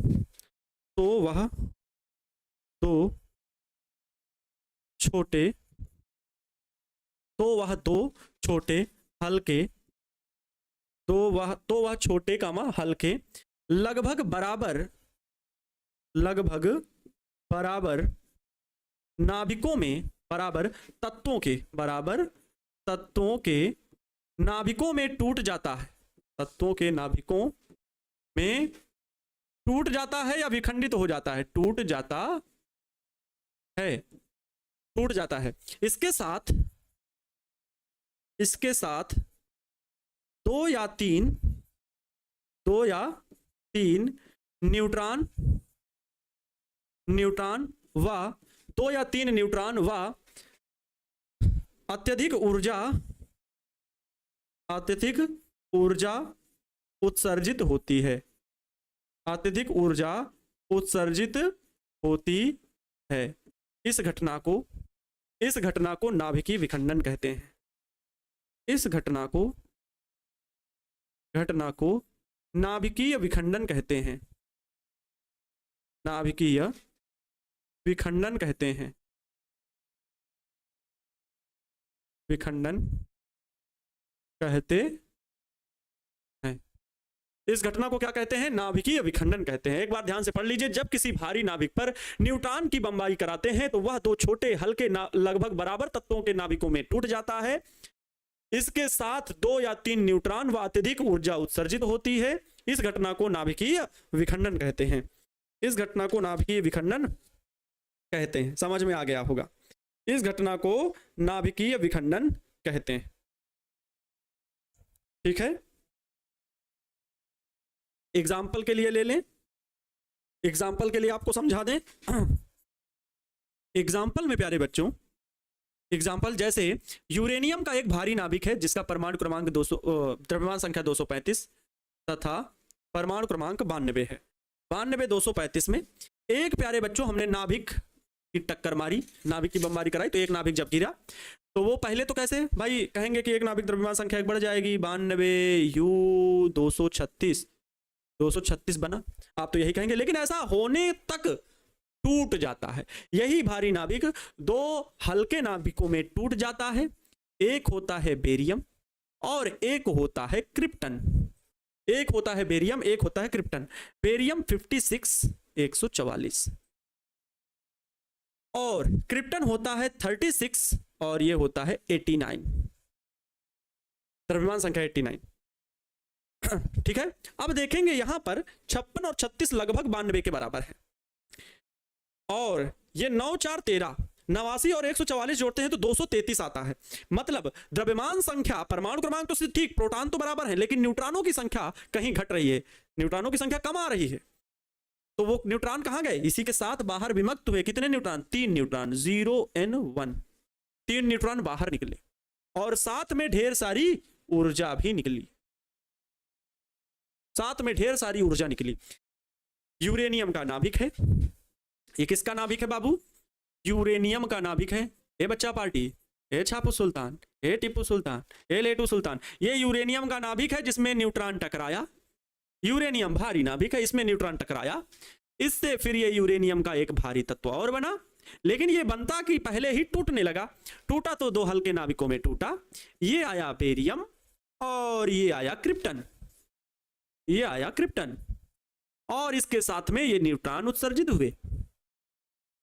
छोटे हल्के, हल्के लगभग बराबर नाभिकों में, बराबर तत्वों के नाभिकों में टूट जाता है, तत्वों के नाभिकों में टूट जाता है या विखंडित हो जाता है? टूट जाता है टूट जाता है। इसके साथ दो या तीन न्यूट्रॉन व अत्यधिक ऊर्जा उत्सर्जित होती है। अत्यधिक ऊर्जा उत्सर्जित होती है। इस घटना को नाभिकीय विखंडन कहते हैं। इस घटना को नाभिकीय विखंडन कहते हैं। नाभिकीय विखंडन कहते हैं। विखंडन कहते हैं। इस घटना को क्या कहते हैं? नाभिकीय विखंडन कहते हैं। एक बार ध्यान से पढ़ लीजिए। जब किसी भारी नाभिक पर न्यूट्रॉन की बमबारी कराते हैं तो वह दो छोटे हल्के लगभग बराबर तत्वों के नाभिकों में टूट जाता है। इसके साथ दो या तीन न्यूट्रॉन व अत्यधिक ऊर्जा उत्सर्जित होती है। इस घटना को नाभिकीय विखंडन कहते हैं। इस घटना को नाभिकीय विखंडन कहते हैं। समझ में आ गया होगा। इस घटना को नाभिकीय विखंडन कहते हैं। ठीक है, एग्जाम्पल के लिए ले लें। एग्जाम्पल के लिए आपको समझा दें। एग्जाम्पल में प्यारे बच्चों, एग्जाम्पल जैसे यूरेनियम का एक भारी नाभिक है जिसका परमाणु क्रमांक द्रव्यमान संख्या 235 तथा परमाणु क्रमांक 92 है। 92 235 में एक प्यारे बच्चों हमने नाभिक की टक्कर मारी, नाभिक की बमबारी कराई, तो एक नाभिक जब गिरा तो वो पहले तो कैसे भाई कहेंगे कि एक नाभिक द्रव्यमान संख्या एक बढ़ जाएगी, 92 U 236 बना, आप तो यही कहेंगे। लेकिन ऐसा होने तक टूट जाता है। यही भारी नाभिक दो हल्के नाभिकों में टूट जाता है। एक होता है बेरियम और एक होता है क्रिप्टन। एक होता है बेरियम, एक होता है क्रिप्टन। बेरियम 56 144 और क्रिप्टन होता है 36 और ये होता है 89, द्रव्यमान संख्या 89। ठीक है, अब देखेंगे यहां पर 56 और 36 लगभग 92 के बराबर है और ये 9 4 13 89 और 144 जोड़ते हैं तो 233 आता है। मतलब द्रव्यमान संख्या, परमाणु क्रमांक तो ठीक, प्रोटॉन तो बराबर है, लेकिन न्यूट्रॉनों की संख्या कहीं घट रही है, न्यूट्रॉनों की संख्या कम आ रही है। तो वो न्यूट्रॉन कहां गए? इसी के साथ बाहर विमुक्त हुए। कितने न्यूट्रॉन? 3 न्यूट्रॉन, 0n1, 3 न्यूट्रॉन बाहर निकले और साथ में ढेर सारी ऊर्जा भी निकली। साथ में ढेर सारी ऊर्जा निकली। यूरेनियम का नाभिक है। ये किसका नाभिक है बाबू? यूरेनियम का नाभिक है। ए बच्चा पार्टी, ए छापू सुल्तान, ए टीपू सुल्तान, ए लेटू सुल्तान, ये यूरेनियम का नाभिक है जिसमें न्यूट्रॉन टकराया। यूरेनियम भारी नाभिक है, इसमें न्यूट्रॉन टकराया, इससे फिर ये यूरेनियम का एक भारी तत्व और बना। लेकिन ये बनता कि पहले ही टूटने लगा। टूटा तो दो हल्के नाभिकों में टूटा। ये आया बेरियम और ये आया क्रिप्टन। ये आया क्रिप्टन और इसके साथ में ये न्यूट्रॉन उत्सर्जित हुए।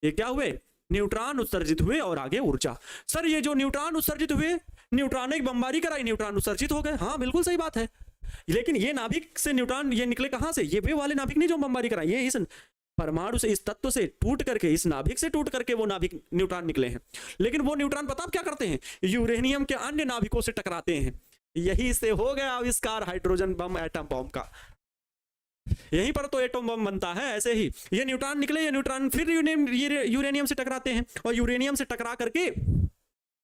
ये क्या हुए? न्यूट्रॉन उत्सर्जित हुए और आगे ऊर्जा। सर ये जो न्यूट्रॉन उत्सर्जित हुए, न्यूट्रॉन एक बमबारी कराई, न्यूट्रॉन उत्सर्जित हो गए। हाँ बिल्कुल सही बात है। लेकिन ये नाभिक से न्यूट्रॉन ये निकले कहां से? ये वे वाले नाभिक नहीं जो बमबारी कराई, ये इस परमाणु से, इस तत्व से टूट करके, इस नाभिक से टूट करके वो नाभिक न्यूट्रॉन निकले हैं। लेकिन वो न्यूट्रॉन पता आप क्या करते हैं? यूरेनियम के अन्य नाभिकों से टकराते हैं। यही से हो गया आविष्कार हाइड्रोजन बम, एटम बम का। यहीं पर तो एटम बम बनता है। ऐसे ही ये न्यूट्रॉन निकले, ये न्यूट्रॉन फिर यूरेनियम से टकराते हैं और यूरेनियम से टकरा करके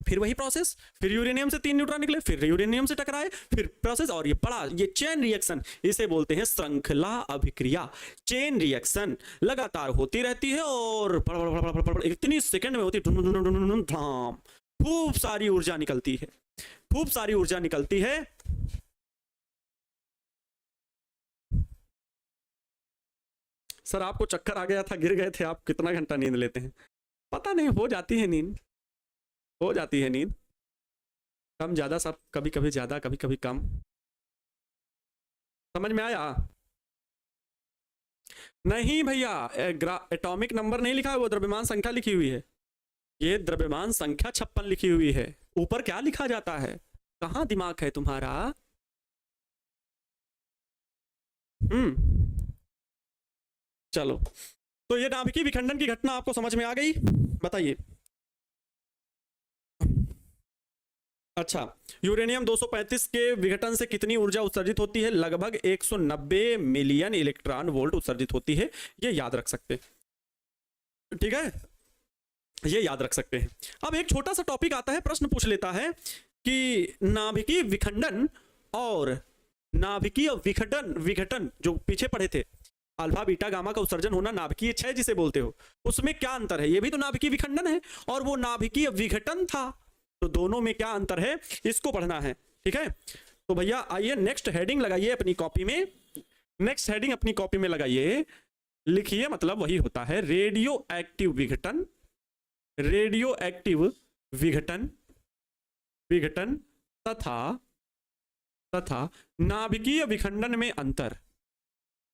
फिर वही प्रोसेस, फिर यूरेनियम से 3 न्यूट्रॉन निकले, फिर यूरेनियम से टकराए, फिर प्रोसेस, और ये बड़ा, ये चेन रिएक्शन, इसे बोलते हैं श्रृंखला अभिक्रिया। चेन रिएक्शन लगातार होती रहती है और इतनी सेकंड में होती है, खूब सारी ऊर्जा निकलती है, खूब सारी ऊर्जा निकलती है। सर आपको चक्कर आ गया था, गिर गए थे आप, कितना घंटा नींद लेते हैं? पता नहीं, हो जाती है नींद, हो जाती है नींद, कम ज्यादा सब, कभी कभी ज्यादा कभी कभी कम। समझ में आया? नहीं भैया, एटॉमिक नंबर नहीं लिखा है, वो द्रव्यमान संख्या लिखी हुई है। ये द्रव्यमान संख्या 56 लिखी हुई है। ऊपर क्या लिखा जाता है? कहां दिमाग है तुम्हारा? चलो, तो ये नाभिकीय विखंडन की घटना आपको समझ में आ गई? बताइए। अच्छा, यूरेनियम 235 के विघटन से कितनी ऊर्जा उत्सर्जित होती है? लगभग 190 मिलियन इलेक्ट्रॉन वोल्ट उत्सर्जित होती है। ये याद रख सकते हैं, ठीक है, ये याद रख सकते हैं। अब एक छोटा सा टॉपिक आता है, प्रश्न पूछ लेता है कि नाभिकीय विखंडन और नाभिकीय विघटन, विघटन जो पीछे पढ़े थे, अल्फा बीटा गामा का उत्सर्जन होना, नाभिकीय क्षय जिसे बोलते हो, उसमें क्या अंतर है? ये भी तो नाभिकीय विखंडन है और वो नाभिकीय विघटन था, तो दोनों में क्या अंतर है, इसको पढ़ना है, ठीक है। तो भैया आइए नेक्स्ट हेडिंग लगाइए अपनी कॉपी में, नेक्स्ट हेडिंग अपनी कॉपी में लगाइए, लिखिए, मतलब वही होता है रेडियो एक्टिव विघटन, रेडियो एक्टिव विघटन, विघटन तथा तथा नाभिकीय विखंडन में अंतर,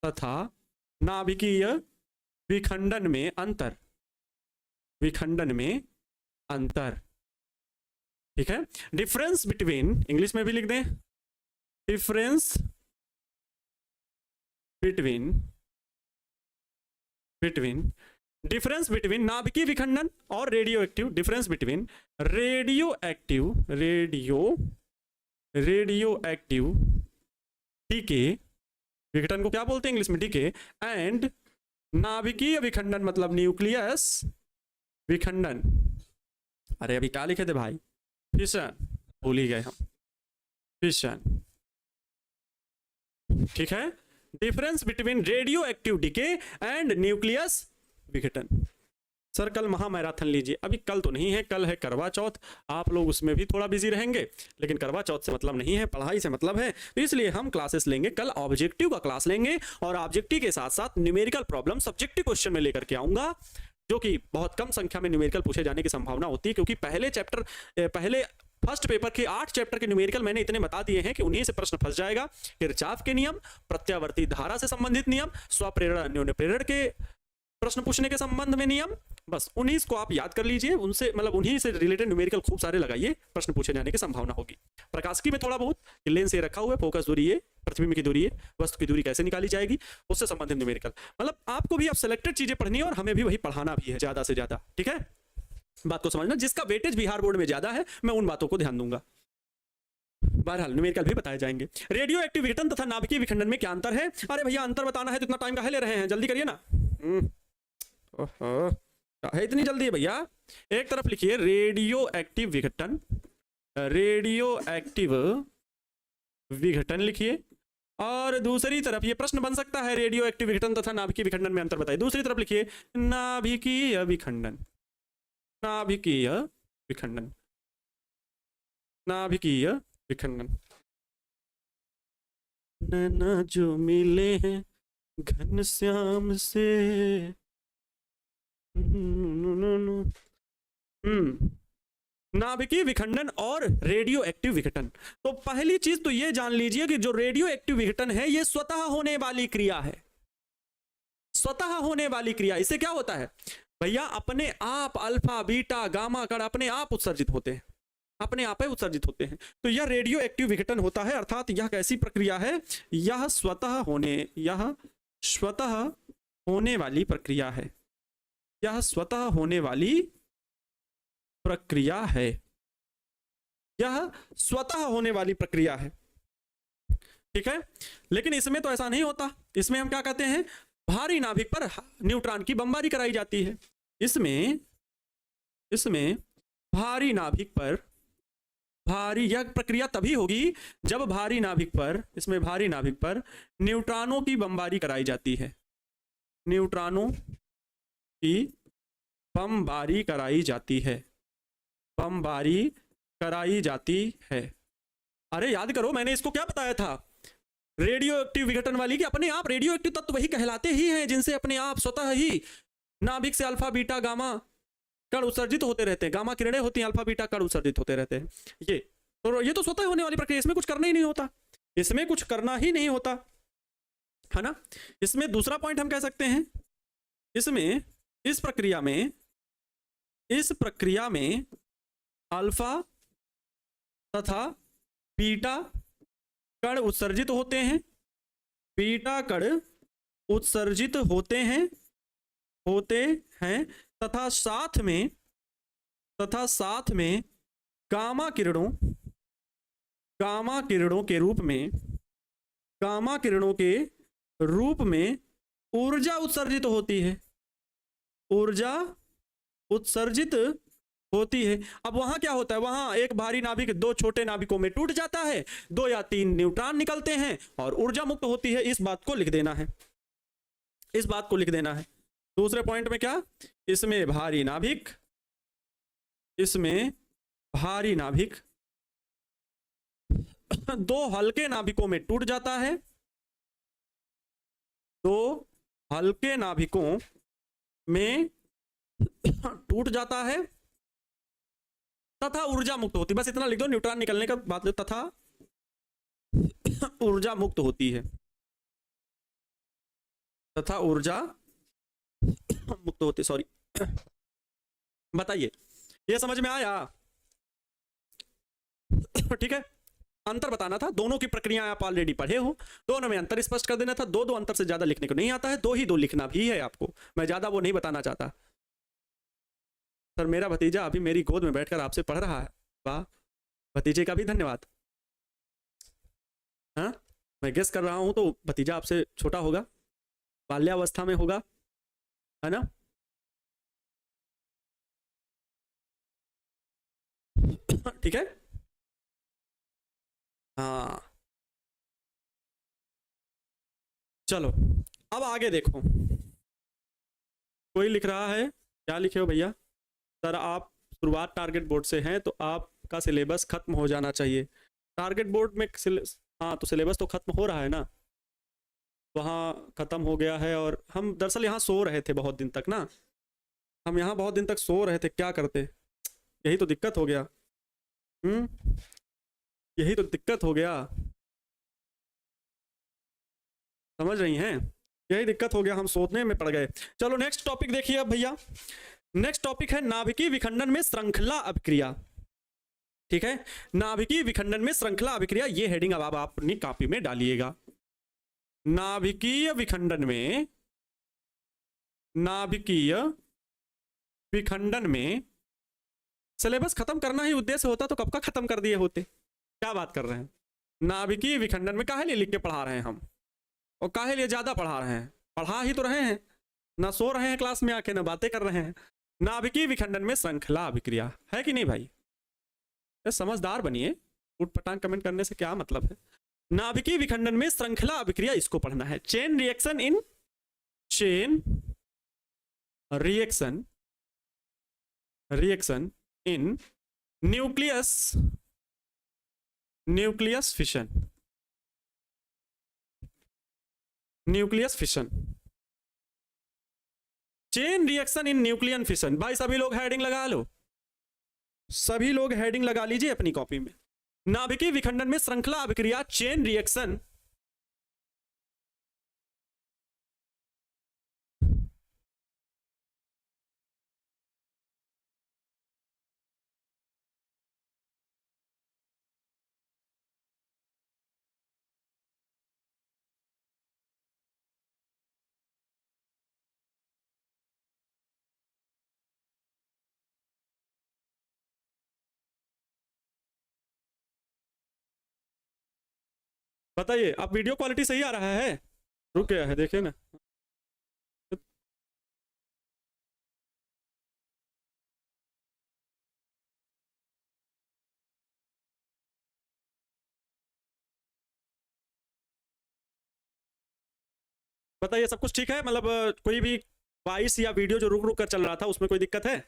तथा नाभिकीय विखंडन में अंतर, विखंडन में अंतर, ठीक है। डिफरेंस बिटवीन, इंग्लिश में भी लिख दें, डिफरेंस बिटवीन, डिफरेंस बिटवीन नाभिकीय विखंडन और radioactive, difference between radioactive, radioactive decay, विघटन को क्या बोलते हैं इंग्लिश में? डीके, एंड नाभिकीय विखंडन मतलब न्यूक्लियस विखंडन। अरे अभी क्या लिखे थे भाई? फिशन, भूल ही गए हम, फिशन, ठीक है। Difference between radioactive decay and nucleus विघटन। सर कल महामैराथन लीजिए, अभी कल तो नहीं है, कल है करवा चौथ, आप लोग उसमें भी थोड़ा बिजी रहेंगे, लेकिन करवा चौथ से मतलब नहीं है, पढ़ाई से मतलब है, तो इसलिए हम क्लासेस लेंगे, कल ऑब्जेक्टिव का क्लास लेंगे और ऑब्जेक्टिव के साथ साथ न्यूमेरिकल प्रॉब्लम सब्जेक्टिव क्वेश्चन में लेकर के आऊंगा, जो कि बहुत कम संख्या में न्यूमेरिकल पूछे जाने की संभावना होती है, क्योंकि पहले फर्स्ट पेपर के 8 चैप्टर के न्यूमेरिकल मैंने इतने बता दिए हैं कि उन्हीं से प्रश्न फंस जाएगा। किरचॉफ के नियम, प्रत्यावर्ती धारा से संबंधित नियम, स्वप्रेरण अन्योन्य प्रेरण के प्रश्न पूछने के संबंध में नियम, बस उन्हीं को आप याद कर लीजिए, उनसे मतलब उन्हीं से रिलेटेड न्यूमेरिकल खूब सारे लगाइए, प्रश्न पूछे जाने की संभावना होगी। प्रकाशिकी में थोड़ा बहुत, लेंस ये रखा हुआ है, फोकस दूरी ये, पृथ्वी में की दूरी ये, वस्तु की दूरी कैसे निकाली जाएगी, उससे संबंधित न्यूमेरिकल, मतलब आपको भी अब सिलेक्टेड चीजें पढ़नी है और हमें भी वही पढ़ाना भी है ज्यादा से ज्यादा, ठीक है। बात को समझना, जिसका वेटेज बिहार बोर्ड में ज्यादा है मैं उन बातों को ध्यान दूंगा। बहरहाल न्यूमेरिकल भी बताए जाएंगे। रेडियो एक्टिव विघटन तथा नाभिकीय विखंडन में क्या अंतर है? अरे भैया अंतर बताना है तो इतना टाइम काहे ले रहे हैं, जल्दी करिए ना। ओहो, है इतनी जल्दी है भैया? एक तरफ लिखिए रेडियो एक्टिव विघटन, रेडियो एक्टिव विघटन लिखिए, और दूसरी तरफ ये प्रश्न बन सकता है रेडियो एक्टिव विघटन तथा नाभिकीय विखंडन में अंतर बताइए। दूसरी तरफ लिखिए नाभिकीय विखंडन, नाभिकीय विखंडन, नाभिकीय विखंडन। नैना जो मिले हैं घनश्याम से, नाभिकीय विखंडन और रेडियो एक्टिव विघटन। तो पहली चीज तो ये जान लीजिए कि जो रेडियो एक्टिव विघटन है ये स्वतः होने वाली क्रिया है, स्वतः होने वाली क्रिया। इससे क्या होता है भैया? अपने आप अल्फा बीटा गामा कण अपने आप उत्सर्जित होते हैं, अपने आप ही उत्सर्जित होते हैं। तो यह रेडियो एक्टिव विघटन होता है, अर्थात यह कैसी प्रक्रिया है? यह स्वतः होने वाली प्रक्रिया है, यह स्वतः होने वाली प्रक्रिया है, यह स्वतः होने वाली प्रक्रिया है, ठीक है। लेकिन इसमें तो ऐसा नहीं होता, इसमें हम क्या कहते हैं? भारी नाभिक पर न्यूट्रॉन की बमबारी कराई जाती है। इसमें भारी नाभिक पर, भारी, यह प्रक्रिया तभी होगी जब भारी नाभिक पर, इसमें भारी नाभिक पर न्यूट्रॉनों की बमबारी कराई जाती है, न्यूट्रॉनों की बमबारी कराई जाती है, बमबारी कराई जाती है। अरे याद करो मैंने इसको क्या बताया था रेडियो एक्टिव विघटन वाली, कि अपने आप रेडियो एक्टिव तत्व वही कहलाते ही हैं जिनसे अपने आप स्वतः ही नाभिक से अल्फा बीटा गामा कण उत्सर्जित होते रहते हैं, गामा किरणें होती हैं, अल्फा बीटा कण उत्सर्जित होते रहते हैं। ये तो स्वतः होने वाली प्रक्रिया, इसमें कुछ करना ही नहीं होता, इसमें कुछ करना ही नहीं होता, है ना। इसमें दूसरा पॉइंट हम कह सकते हैं, इसमें इस प्रक्रिया में अल्फा तथा बीटा कण उत्सर्जित होते हैं, बीटा कण उत्सर्जित होते हैं तथा साथ में गामा किरणों गामा किरणों के रूप में, गामा किरणों के रूप में ऊर्जा उत्सर्जित होती है, ऊर्जा उत्सर्जित होती है। अब वहां क्या होता है, वहां एक भारी नाभिक दो छोटे नाभिकों में टूट जाता है, 2 या 3 न्यूट्रॉन निकलते हैं और ऊर्जा मुक्त होती है। इस बात को लिख देना है, इस बात को लिख देना है। दूसरे पॉइंट में क्या, इसमें भारी नाभिक, इसमें भारी नाभिक 2 हल्के नाभिकों में टूट जाता है, 2 हल्के नाभिकों में टूट जाता है तथा ऊर्जा मुक्त होती है। बस इतना लिख दो, न्यूट्रॉन निकलने का बात, तथा ऊर्जा मुक्त होती है, तथा ऊर्जा मुक्त होती, सॉरी। बताइए, ये समझ में आया? ठीक है, अंतर बताना था, दोनों की प्रक्रिया आप ऑलरेडी पढ़े हो, दोनों में अंतर स्पष्ट कर देना था। 2 अंतर से ज्यादा लिखने को नहीं आता है, 2 ही 2 लिखना भी है आपको, मैं ज्यादा वो नहीं बताना चाहता। सर मेरा भतीजा अभी मेरी गोद में बैठकर आपसे पढ़ रहा है, वाह, भतीजे का भी धन्यवाद। हाँ, मैं गेस कर रहा हूं तो भतीजा आपसे छोटा होगा, बाल्यावस्था में होगा, है ना? ठीक है, हाँ चलो अब आगे देखो। कोई लिख रहा है, क्या लिखे हो भैया? सर आप शुरुआत टारगेट बोर्ड से हैं तो आपका सिलेबस खत्म हो जाना चाहिए। टारगेट बोर्ड में हाँ तो सिलेबस तो खत्म हो रहा है ना, वहाँ खत्म हो गया है। और हम दरअसल यहाँ सो रहे थे बहुत दिन तक ना, हम यहाँ बहुत दिन तक सो रहे थे, क्या करते, यही तो दिक्कत हो गया। यही तो दिक्कत हो गया, समझ रही हैं? यही दिक्कत हो गया, हम सोचने में पड़ गए। चलो नेक्स्ट टॉपिक देखिए अब भैया, नेक्स्ट टॉपिक है नाभिकीय विखंडन में श्रृंखला अभिक्रिया। ठीक है, नाभिकीय विखंडन में श्रृंखला अभिक्रिया, ये हेडिंग अब आप अपनी कॉपी में डालिएगा। नाभिकीय विखंडन में, नाभिकीय विखंडन में सिलेबस खत्म करना ही उद्देश्य होता तो कब का खत्म कर दिए होते, क्या बात कर रहे हैं? नाभिकीय विखंडन में काहे लिए लिख के पढ़ा रहे हैं हम, और काहे लिए ज्यादा पढ़ा रहे हैं? पढ़ा ही तो रहे हैं ना, सो रहे हैं क्लास में आके, ना बातें कर रहे हैं। नाभिकीय विखंडन में श्रृंखला अभिक्रिया है कि नहीं भाई? समझदार बनिए, उठ पटांग कमेंट करने से क्या मतलब है। नाभिकीय विखंडन में श्रृंखला अभिक्रिया, इसको पढ़ना है। Chain reaction in, chain reaction, reaction in nucleus, nucleus fission, nucleus fission, chain reaction in nucleon fission. भाई सभी लोग हेडिंग लगा लो, सभी लोग हेडिंग लगा लीजिए अपनी कॉपी में। नाभिकीय विखंडन में श्रृंखला अभिक्रिया, चेन रिएक्शन, बताइए आप, वीडियो क्वालिटी सही आ रहा है? रुक गया है, देखिए ना। बताइए सब कुछ ठीक है? मतलब कोई भी वॉइस या वीडियो जो रुक रुक कर चल रहा था उसमें कोई दिक्कत है?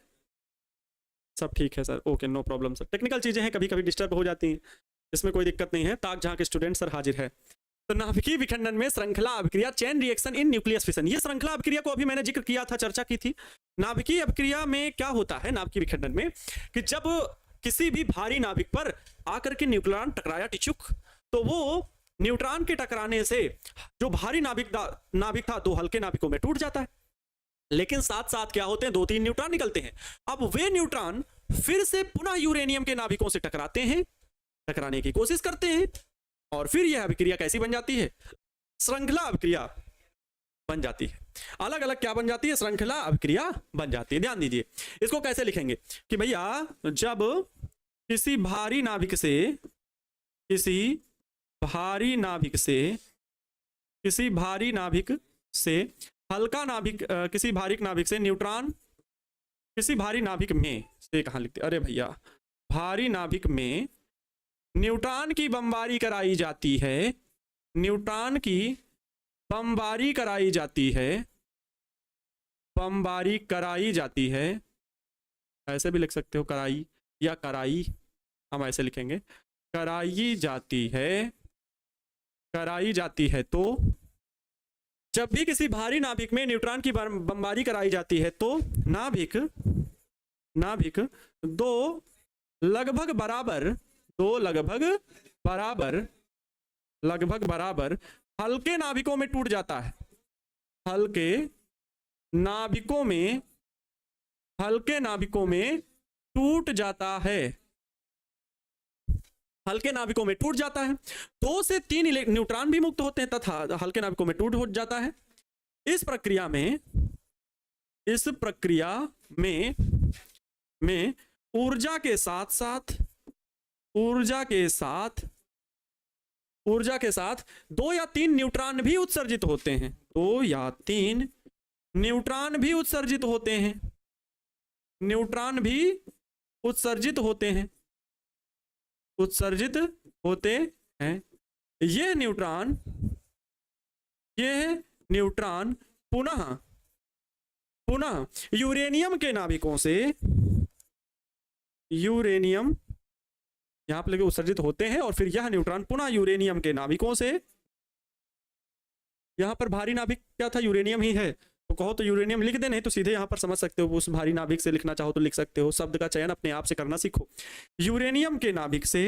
सब ठीक है sir, okay, no problem sir. Technical चीजें हैं, कभी कभी डिस्टर्ब हो जाती हैं, इसमें कोई दिक्कत नहीं है। ताक जहां के स्टूडेंट सर हाजिर है। तो नाभिकीय विखंडन में श्रृंखला अभिक्रिया, chain reaction in nucleus fission, ये श्रृंखला अभिक्रिया को अभी मैंने जिक्र किया था, चर्चा की थी। नाभिकीय अभिक्रिया में क्या होता है, नाभिकीय विखंडन में, कि जब किसी भी भारी नाभिक पर आकर के न्यूक्लियॉन टकराया टिचुक, तो वो न्यूट्रॉन के टकराने से जो भारी नाभिक था 2 हल्के नाभिकों में टूट जाता है। लेकिन साथ साथ क्या होते हैं, 2-3 न्यूट्रॉन निकलते हैं। अब वे न्यूट्रॉन फिर से पुनः यूरेनियम के नाभिकों से टकराते हैं, टकराने की कोशिश करते हैं, और फिर यह अभिक्रिया कैसी बन जाती है, श्रृंखला अभिक्रिया बन जाती है। अलग अलग क्या बन जाती है, श्रृंखला अभिक्रिया बन जाती है। ध्यान दीजिए, इसको कैसे लिखेंगे कि भैया जब किसी भारी नाभिक से किसी भारी नाभिक से, किसी भारी नाभिक से हल्का नाभिक, किसी भारी नाभिक से न्यूट्रॉन, किसी भारी नाभिक में से कहाँ लिखते, अरे भैया, भारी नाभिक में न्यूट्रॉन की बमबारी कराई जाती है, न्यूट्रॉन की बमबारी कराई जाती है, बमबारी कराई जाती है, ऐसे भी लिख सकते हो कराई या कराई, हम ऐसे लिखेंगे कराई जाती है, कराई जाती है। तो जब भी किसी भारी नाभिक में न्यूट्रॉन की बमबारी कराई जाती है तो नाभिक, नाभिक दो लगभग बराबर, दो लगभग बराबर, लगभग बराबर हल्के नाभिकों में टूट जाता है, हल्के नाभिकों में, हल्के नाभिकों में टूट जाता है, हल्के नाभिकों में टूट जाता है। 2 से 3 न्यूट्रॉन भी मुक्त होते हैं तथा हल्के नाभिकों में टूट हो जाता है। इस प्रक्रिया में, इस प्रक्रिया में ऊर्जा के साथ साथ, ऊर्जा के साथ, ऊर्जा के साथ 2 या 3 न्यूट्रॉन भी उत्सर्जित होते हैं, 2 या 3 न्यूट्रॉन भी उत्सर्जित होते हैं, न्यूट्रॉन भी उत्सर्जित होते हैं, उत्सर्जित होते हैं। यह न्यूट्रॉन, यह न्यूट्रॉन पुनः, पुनः यूरेनियम के नाभिकों से, यूरेनियम यहां पर लगे उत्सर्जित होते हैं, और फिर यह न्यूट्रॉन पुनः यूरेनियम के नाभिकों से, यहां पर भारी नाभिक क्या था, यूरेनियम ही है, तो कहो तो यूरेनियम लिख दे, नहीं तो सीधे यहां पर समझ सकते हो, उस भारी नाभिक से लिखना चाहो तो लिख सकते हो, शब्द का चयन अपने आप से करना सीखो। यूरेनियम के नाभिक से,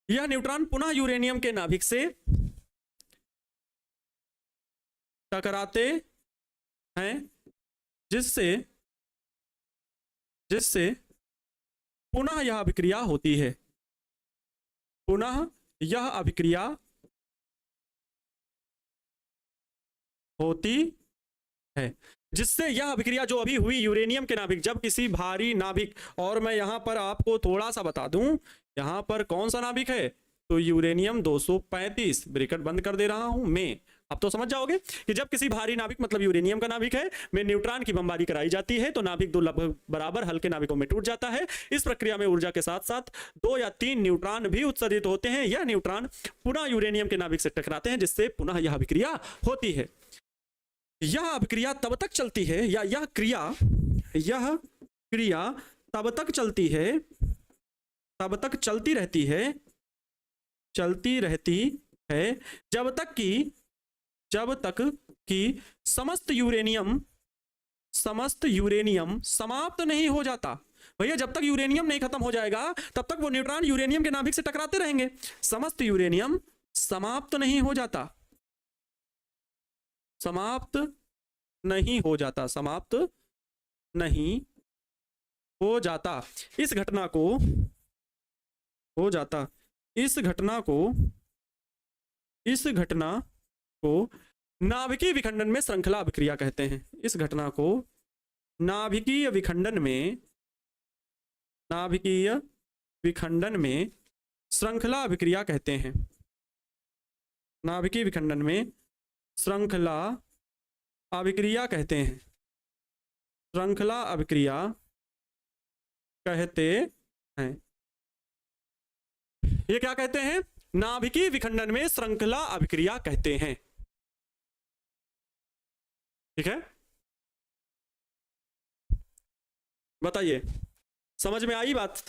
यह न्यूट्रॉन पुनः यूरेनियम के नाभिक से टकराते हैं, जिससे, जिससे पुनः यह अभिक्रिया होती है, पुनः यह अभिक्रिया होती है, जिससे यह अभिक्रिया जो अभी हुई यूरेनियम के नाभिक, जब किसी भारी नाभिक, और मैं यहां पर आपको थोड़ा सा बता दूं, यहां पर कौन सा नाभिक है, तो यूरेनियम 235, ब्रैकेट बंद कर दे रहा हूं मैं, अब तो समझ जाओगे कि जब किसी भारी नाभिक मतलब यूरेनियम का नाभिक है में न्यूट्रॉन की बमबारी कराई जाती है तो नाभिक 2 लगभग बराबर हल्के नाभिकों में टूट जाता है। इस प्रक्रिया में ऊर्जा के साथ साथ 2 या 3 न्यूट्रॉन भी उत्सर्जित होते हैं, यह न्यूट्रॉन पुनः यूरेनियम के नाभिक से टकराते हैं, जिससे पुनः यह अभिक्रिया होती है। यह अभिक्रिया तब तक चलती है, या यह क्रिया, यह क्रिया तब तक चलती है, तब तक चलती रहती है, चलती रहती है जब तक कि, जब तक कि समस्त यूरेनियम, समस्त यूरेनियम समाप्त नहीं हो जाता। भैया जब तक यूरेनियम नहीं खत्म हो जाएगा तब तक वो न्यूट्रॉन यूरेनियम के नाभिक से टकराते रहेंगे। समस्त यूरेनियम समाप्त नहीं हो जाता, समाप्त नहीं हो जाता, समाप्त नहीं हो जाता। इस घटना को हो जाता, इस घटना को, इस घटना को नाभिकीय विखंडन में श्रृंखला अभिक्रिया कहते हैं। इस घटना को नाभिकीय विखंडन में, नाभिकीय विखंडन में श्रृंखला अभिक्रिया कहते हैं। नाभिकीय विखंडन में श्रृंखला अभिक्रिया कहते हैं, श्रृंखला अभिक्रिया कहते हैं। ये क्या कहते हैं, नाभिकीय विखंडन में श्रृंखला अभिक्रिया कहते हैं। ठीक है, बताइए समझ में आई बात?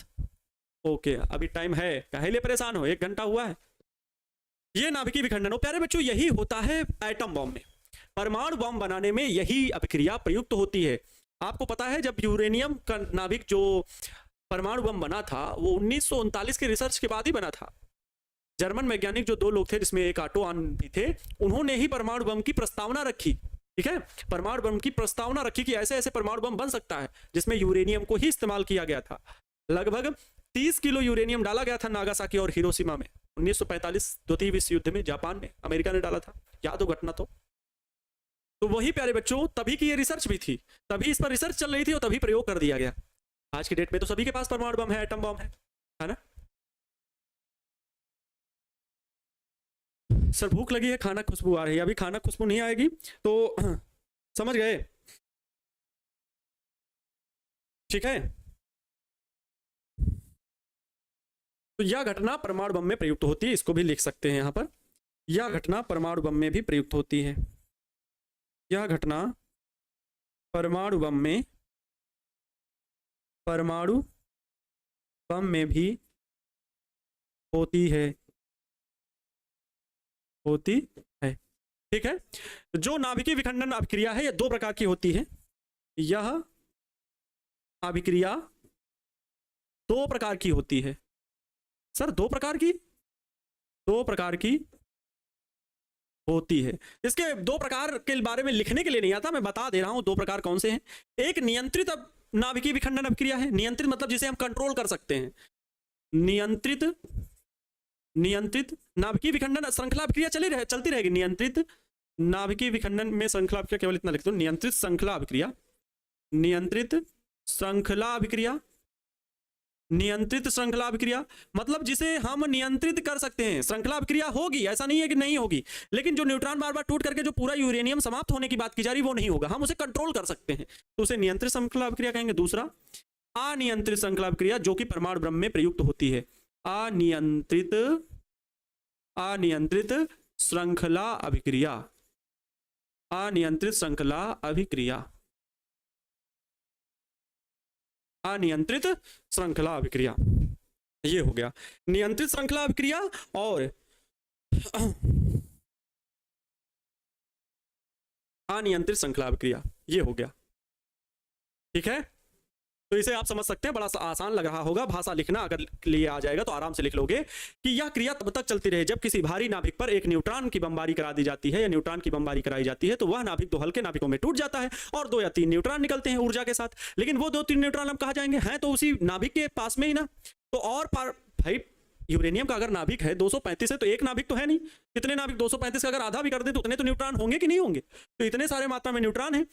ओके, अभी टाइम है, काहे लिए परेशान हो, 1 घंटा हुआ है। ये नाभिकीय विखंडन हो प्यारे बच्चों, यही होता है एटम बॉम्ब में, परमाणु बम बनाने में यही अभिक्रिया प्रयुक्त होती है। आपको पता है जब यूरेनियम का नाभिक जो परमाणु बम बना था वो 1939 के रिसर्च के बाद ही बना था। जर्मन वैज्ञानिक जो 2 लोग थे जिसमें एक ऑटो ऑन भी थे, उन्होंने ही परमाणु बम की प्रस्तावना रखी। ठीक है, परमाणु बम की प्रस्तावना रखी कि ऐसे ऐसे परमाणु बम बन सकता है, जिसमें यूरेनियम को ही इस्तेमाल किया गया था। लगभग 30 किलो यूरेनियम डाला गया था नागासाकी और हिरोशिमा में 1945 द्वितीय विश्व युद्ध में, जापान में, अमेरिका ने डाला था, याद हो घटना तो वही प्यारे बच्चों तभी की ये रिसर्च भी थी, तभी इस पर रिसर्च चल रही थी और तभी प्रयोग कर दिया गया। आज की डेट में तो सभी के पास परमाणु बम है, एटम बम है ना। सर भूख लगी है, खाना खुशबू आ रही है। अभी खाना खुशबू नहीं आएगी तो समझ गए, ठीक है। तो यह घटना परमाणु बम में प्रयुक्त होती है, इसको भी लिख सकते हैं यहां पर। यह घटना परमाणु बम में भी प्रयुक्त होती है। यह घटना परमाणु बम में भी होती है, ठीक है। जो नाभिकीय विखंडन अभिक्रिया है, यह दो प्रकार की होती है। यह अभिक्रिया दो प्रकार की होती है। सर दो प्रकार की होती है। इसके दो प्रकार के बारे में लिखने के लिए नहीं आता, मैं बता दे रहा हूं दो प्रकार कौन से हैं। एक नियंत्रित नाभिकीय विखंडन अभिक्रिया है। नियंत्रित मतलब जिसे हम कंट्रोल कर सकते हैं। नियंत्रित नाभिकीय विखंडन श्रृंखला अभिक्रिया चलती रहेगी। नियंत्रित नाभिकीय विखंडन में श्रृंखला अभिक्रिया, केवल इतना लिख दो, नियंत्रित श्रृंखला अभिक्रिया। नियंत्रित श्रृंखला अभिक्रिया मतलब जिसे हम नियंत्रित कर सकते हैं। श्रृंखला अभिक्रिया होगी, ऐसा नहीं है कि नहीं होगी, लेकिन जो न्यूट्रॉन बार बार टूट करके जो पूरा यूरेनियम समाप्त होने की बात की जा रही है वो नहीं होगा, हम उसे कंट्रोल कर सकते हैं, तो उसे नियंत्रित श्रृंखला अभिक्रिया कहेंगे। दूसरा अनियंत्रित श्रृंखला अभिक्रिया, जो कि परमाणु बम में प्रयुक्त होती है। अनियंत्रित श्रृंखला अभिक्रिया, अनियंत्रित श्रृंखला अभिक्रिया, अनियंत्रित श्रृंखला अभिक्रिया, ये हो गया नियंत्रित श्रृंखला अभिक्रिया। और अनियंत्रित श्रृंखला अभिक्रिया, ये हो गया, ठीक है। तो इसे आप समझ सकते हैं, बड़ा आसान लग रहा होगा। भाषा लिखना अगर लिए आ जाएगा तो आराम से लिख लोगे कि यह क्रिया तब तक चलती रहे जब किसी भारी नाभिक पर एक न्यूट्रॉन की बमबारी करा दी जाती है या न्यूट्रॉन की बमबारी कराई जाती है, तो वह नाभिक दो हल्के नाभिकों में टूट जाता है और 2 या 3 न्यूट्रॉन निकलते हैं ऊर्जा के साथ। लेकिन वो 2-3 न्यूट्रॉन अब कहाँ जाएंगे, हैं तो उसी नाभिक के पास में ही ना। तो और भाई यूरेनियम का अगर नाभिक है 235 है तो एक नाभिक तो है नहीं, कितने नाभिक, 235 का अगर आधा भी कर दे तो उतने तो न्यूट्रॉन होंगे कि नहीं होंगे। तो इतने सारे मात्रा में न्यूट्रॉन है,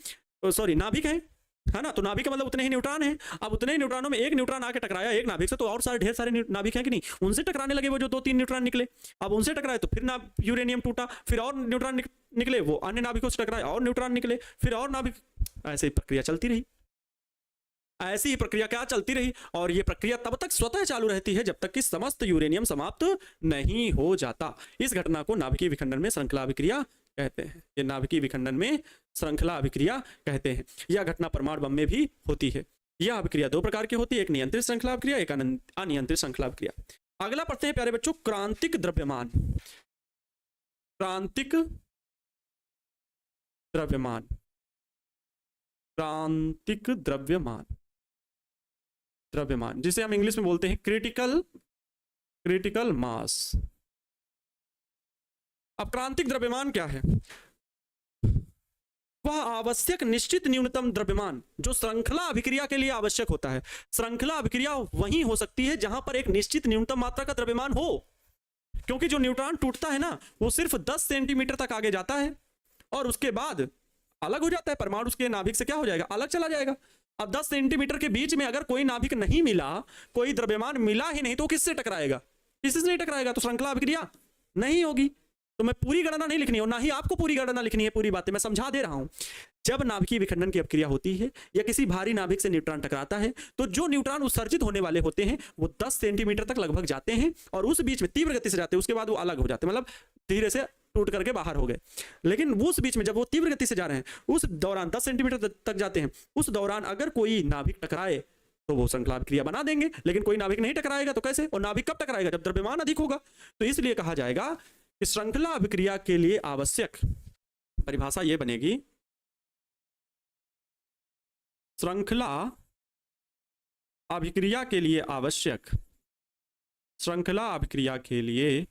सॉरी नाभिक है ना, तो नाभिक का मतलब उतने ही न्यूट्रॉन है। अब उतने ही न्यूट्रॉनों में एक न्यूट्रॉन आके टकराया एक नाभिक से, तो और सारे ढेर सारे नाभिक हैं कि नहीं, उनसे टकराने लगे वो जो 2-3 न्यूट्रॉन निकले। अब उनसे टकराए तो फिर यूरेनियम टूटा, फिर और न्यूट्रॉन निकले, वो अन्य नाभिकों से टकराए और न्यूट्रॉन निकले, फिर और नाभिक, ऐसे ही प्रक्रिया चलती रही। ऐसी ही प्रक्रिया क्या चलती रही, और ये प्रक्रिया तब तक स्वतः चालू रहती है जब तक कि समस्त यूरेनियम समाप्त नहीं हो जाता। इस घटना को नाभिकीय विखंडन में श्रृंखला अभिक्रिया कहते हैं। ये नाभिकीय विखंडन में श्रृंखला अभिक्रिया कहते हैं। यह घटना परमाणु बम में भी होती है। यह अभिक्रिया दो प्रकार की होती है, एक नियंत्रित श्रृंखला अभिक्रिया, एक अनियंत्रित श्रृंखला अभिक्रिया। अगला पढ़ते हैं प्यारे बच्चों, क्रांतिक द्रव्यमान। क्रांतिक द्रव्यमान, क्रांतिक द्रव्यमान, द्रव्यमान जिसे हम इंग्लिश में बोलते हैं क्रिटिकल मास। अब क्रांतिक द्रव्यमान क्या है, वह आवश्यक निश्चित न्यूनतम द्रव्यमान जो श्रृंखला अभिक्रिया के लिए आवश्यक होता है। श्रृंखला अभिक्रिया वहीं हो सकती है जहां पर एक निश्चित न्यूनतम मात्रा का द्रव्यमान हो, क्योंकि जो न्यूट्रॉन टूटता है ना वो सिर्फ 10 सेंटीमीटर तक आगे जाता है और उसके बाद अलग हो जाता है। परमाणु उसके नाभिक से क्या हो जाएगा, अलग चला जाएगा। अब 10 सेंटीमीटर के बीच में अगर कोई नाभिक नहीं मिला, कोई द्रव्यमान मिला ही नहीं, तो किससे टकराएगा, किसी से नहीं टकराएगा, तो श्रृंखला अभिक्रिया नहीं होगी। तो मैं पूरी गणना नहीं लिखनी है और ना ही आपको पूरी गणना लिखनी है, पूरी बातें मैं समझा दे रहा हूं। जब नाभिकीय विखंडन की अभिक्रिया होती है या किसी भारी नाभिक से न्यूट्रॉन टकराता है, तो जो न्यूट्रॉन उत्सर्जित होने वाले होते हैं वो 10 सेंटीमीटर तक लगभग जाते हैं और उस बीच में तीव्र गति से जाते हैं, उसके बाद वो अलग हो जाते हैं, मतलब धीरे से टूट करके बाहर हो गए। लेकिन उस बीच में जब वो तीव्र गति से जा रहे हैं, उस दौरान 10 सेंटीमीटर तक जाते हैं, उस दौरान अगर कोई नाभिक टकराए तो वो श्रृंखला अभिक्रिया बना देंगे। लेकिन कोई नाभिक नहीं टकराएगा तो कैसे, और नाभिक कब टकराएगा, जब द्रव्यमान अधिक होगा। तो इसलिए कहा जाएगा कि श्रृंखला अभिक्रिया के लिए आवश्यक, परिभाषा ये बनेगी, श्रृंखला अभिक्रिया के लिए आवश्यक, श्रृंखला अभिक्रिया के लिए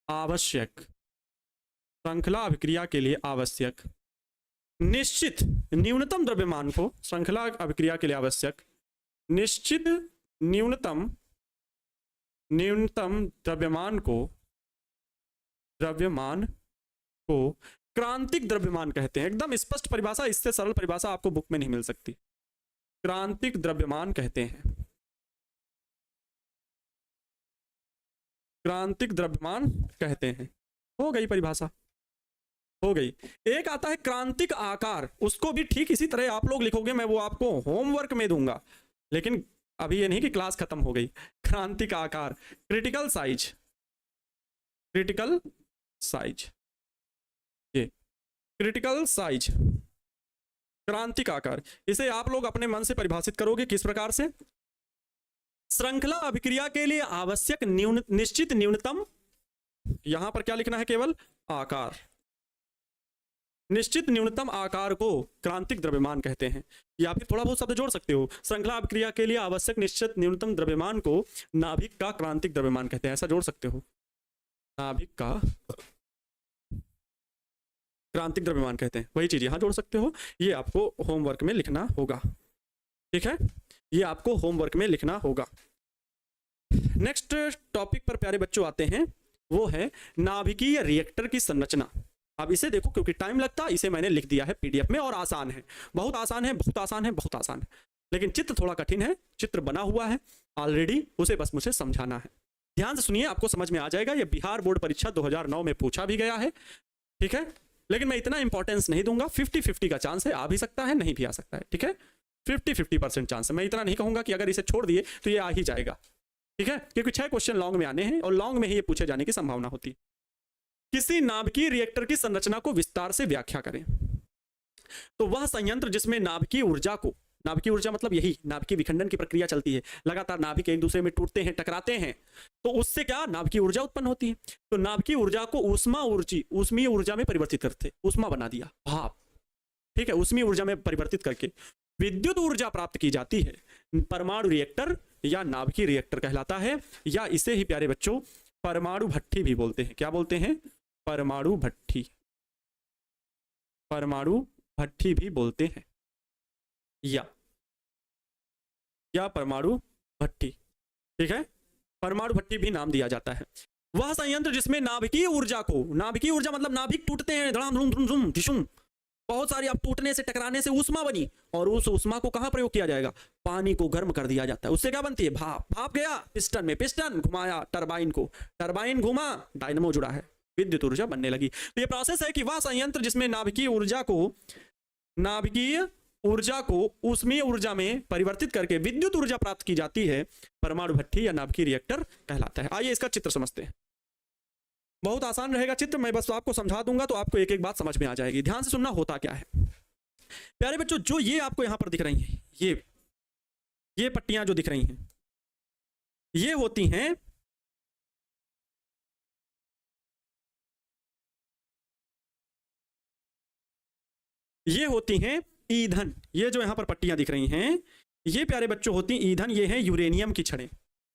आवश्यक, श्रृंखला अभिक्रिया के लिए आवश्यक निश्चित न्यूनतम द्रव्यमान को, श्रृंखला अभिक्रिया के लिए आवश्यक निश्चित न्यूनतम द्रव्यमान को क्रांतिक द्रव्यमान कहते हैं। एकदम स्पष्ट परिभाषा, इससे सरल परिभाषा आपको बुक में नहीं मिल सकती। क्रांतिक द्रव्यमान कहते हैं, क्रांतिक द्रव्यमान कहते हैं। हो गई परिभाषा, हो गई। एक आता है क्रांतिक आकार, उसको भी ठीक इसी तरह आप लोग लिखोगे, मैं वो आपको होमवर्क में दूंगा, लेकिन अभी ये नहीं कि क्लास खत्म हो गई। क्रांतिक आकार, क्रिटिकल साइज, क्रिटिकल साइज, ये क्रिटिकल साइज, क्रांतिक आकार, इसे आप लोग अपने मन से परिभाषित करोगे किस प्रकार से? श्रृंखला अभिक्रिया के लिए आवश्यक निश्चित न्यूनतम, यहां पर क्या लिखना है? केवल आकार। निश्चित न्यूनतम आकार को क्रांतिक द्रव्यमान कहते हैं। या फिर थोड़ा बहुत शब्द जोड़ सकते हो, श्रृंखला अभिक्रिया के लिए आवश्यक निश्चित न्यूनतम द्रव्यमान को नाभिक का क्रांतिक द्रव्यमान कहते हैं, ऐसा जोड़ सकते हो। नाभिक का क्रांतिक द्रव्यमान कहते हैं, वही चीज यहां जोड़ सकते हो। ये आपको होमवर्क में लिखना होगा, ठीक है? ये आपको होमवर्क में लिखना होगा। नेक्स्ट टॉपिक पर प्यारे बच्चों आते हैं, वो है नाभिकीय रिएक्टर की संरचना। अब इसे देखो, क्योंकि टाइम लगता, इसे मैंने लिख दिया है पीडीएफ में, और आसान है, बहुत आसान है, बहुत आसान है, बहुत आसान है, लेकिन चित्र थोड़ा कठिन है। चित्र बना हुआ है ऑलरेडी, उसे बस मुझे समझाना है। ध्यान से सुनिए, आपको समझ में आ जाएगा। ये बिहार बोर्ड परीक्षा 2009 में पूछा भी गया है, ठीक है? लेकिन मैं इतना इंपॉर्टेंस नहीं दूंगा। 50-50 का चांस है, आ भी सकता है, नहीं भी आ सकता है, ठीक है? 50-50% चांस है। मैं इतना नहीं कहूंगा कि अगर इसे छोड़ दिए तो ये आ ही जाएगा, ठीक है? क्योंकि 6 क्वेश्चन लॉन्ग में आने हैं, और लॉन्ग में ही ये पूछे जाने की संभावना होती है। किसी नाभिकीय रिएक्टर की संरचना को विस्तार से व्याख्या करें। तो वह संयंत्र जिसमें नाभिकीय ऊर्जा को, नाभिकीय ऊर्जा मतलब यही नाभिकीय विखंडन की प्रक्रिया चलती है, लगातार नाभिक एक दूसरे में टूटते हैं, टकराते हैं, तो उससे क्या नाभिकीय ऊर्जा उत्पन्न होती है। तो नाभिकीय ऊर्जा को ऊष्मीय ऊर्जा में परिवर्तित करते, ऊष्मा बना दिया, भाप, ठीक है? ऊष्मीय ऊर्जा में परिवर्तित करके विद्युत ऊर्जा प्राप्त की जाती है। परमाणु रिएक्टर या नाभिकीय रिएक्टर कहलाता है, या इसे ही प्यारे बच्चों परमाणु भट्ठी भी बोलते हैं। क्या बोलते हैं? परमाणु भट्ठी, परमाणु भट्ठी भी बोलते हैं, या परमाणु भट्ठी, ठीक है? परमाणु भट्ठी भी नाम दिया जाता है। वह संयंत्र जिसमें नाभिकीय ऊर्जा को, नाभिकीय ऊर्जा मतलब नाभिक टूटते हैं, धड़ाम धूम धूम धूम ढिशुम, बहुत सारी, अब टूटने से टकराने से ऊष्मा बनी, और उस ऊष्मा को कहां प्रयोग किया जाएगा? पानी को गर्म कर दिया जाता है, उससे क्या बनती है? भाप। भाप गया पिस्टन में, पिस्टन घुमाया टरबाइन को, टरबाइन घुमा, डायनमो जुड़ा है, विद्युत ऊर्जा बनने लगी। तो ये प्रोसेस है कि वह संयंत्र जिसमें नाभिकीय ऊर्जा को ऊष्मीय ऊर्जा में परिवर्तित करके विद्युत ऊर्जा प्राप्त की जाती है, परमाणु भट्ठी या नाभिकीय रिएक्टर कहलाता है। आइए इसका चित्र समझते हैं। बहुत आसान रहेगा चित्र, मैं बस आपको समझा दूंगा तो आपको एक एक बात समझ में आ जाएगी। ध्यान से सुनना, होता क्या है प्यारे बच्चों। जो ये आपको यहां पर दिख रही हैं, ये पट्टियां जो दिख रही हैं, ये होती हैं ईंधन। ये जो यहां पर पट्टियां दिख रही हैं, ये प्यारे बच्चों होती ईंधन। ये है यूरेनियम की छड़ें,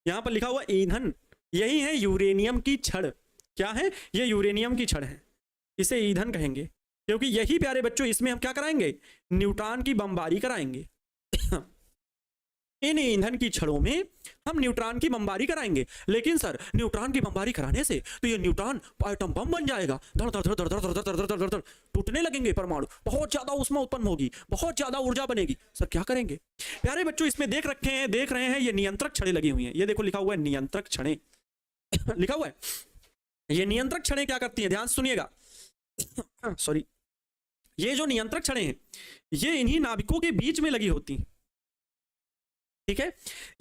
यहां पर लिखा हुआ ईंधन, यही है यूरेनियम की छड़। क्या है? ये यूरेनियम की छड़ है, इसे ईंधन कहेंगे, क्योंकि यही प्यारे बच्चों इसमें हम क्या कराएंगे? न्यूट्रॉन की बमबारी कराएंगे। इन ईंधन की छड़ों में हम न्यूट्रॉन की बमबारी कराएंगे। लेकिन सर, न्यूट्रॉन की बमबारी कराने से तो ये न्यूट्रॉन एटम बम बन जाएगा, धड़ धड़ धड़ धड़ धड़ धड़ धड़ धड़ धड़ धड़ टूटने लगेंगे परमाणु, बहुत ज्यादा ऊष्मा उत्पन्न होगी, बहुत ज्यादा ऊर्जा बनेगी। सर क्या करेंगे? प्यारे बच्चों इसमें देख रहे हैं ये नियंत्रक छड़ें लगी हुई हैं। ये देखो लिखा हुआ है नियंत्रक छड़ें लिखा हुआ है। ये नियंत्रक छड़ें क्या करती हैं? ध्यान से सुनिएगा, सॉरी, ये जो नियंत्रक छड़ें हैं, ये इन्हीं नाभिकों के बीच में लगी होती हैं, ठीक है?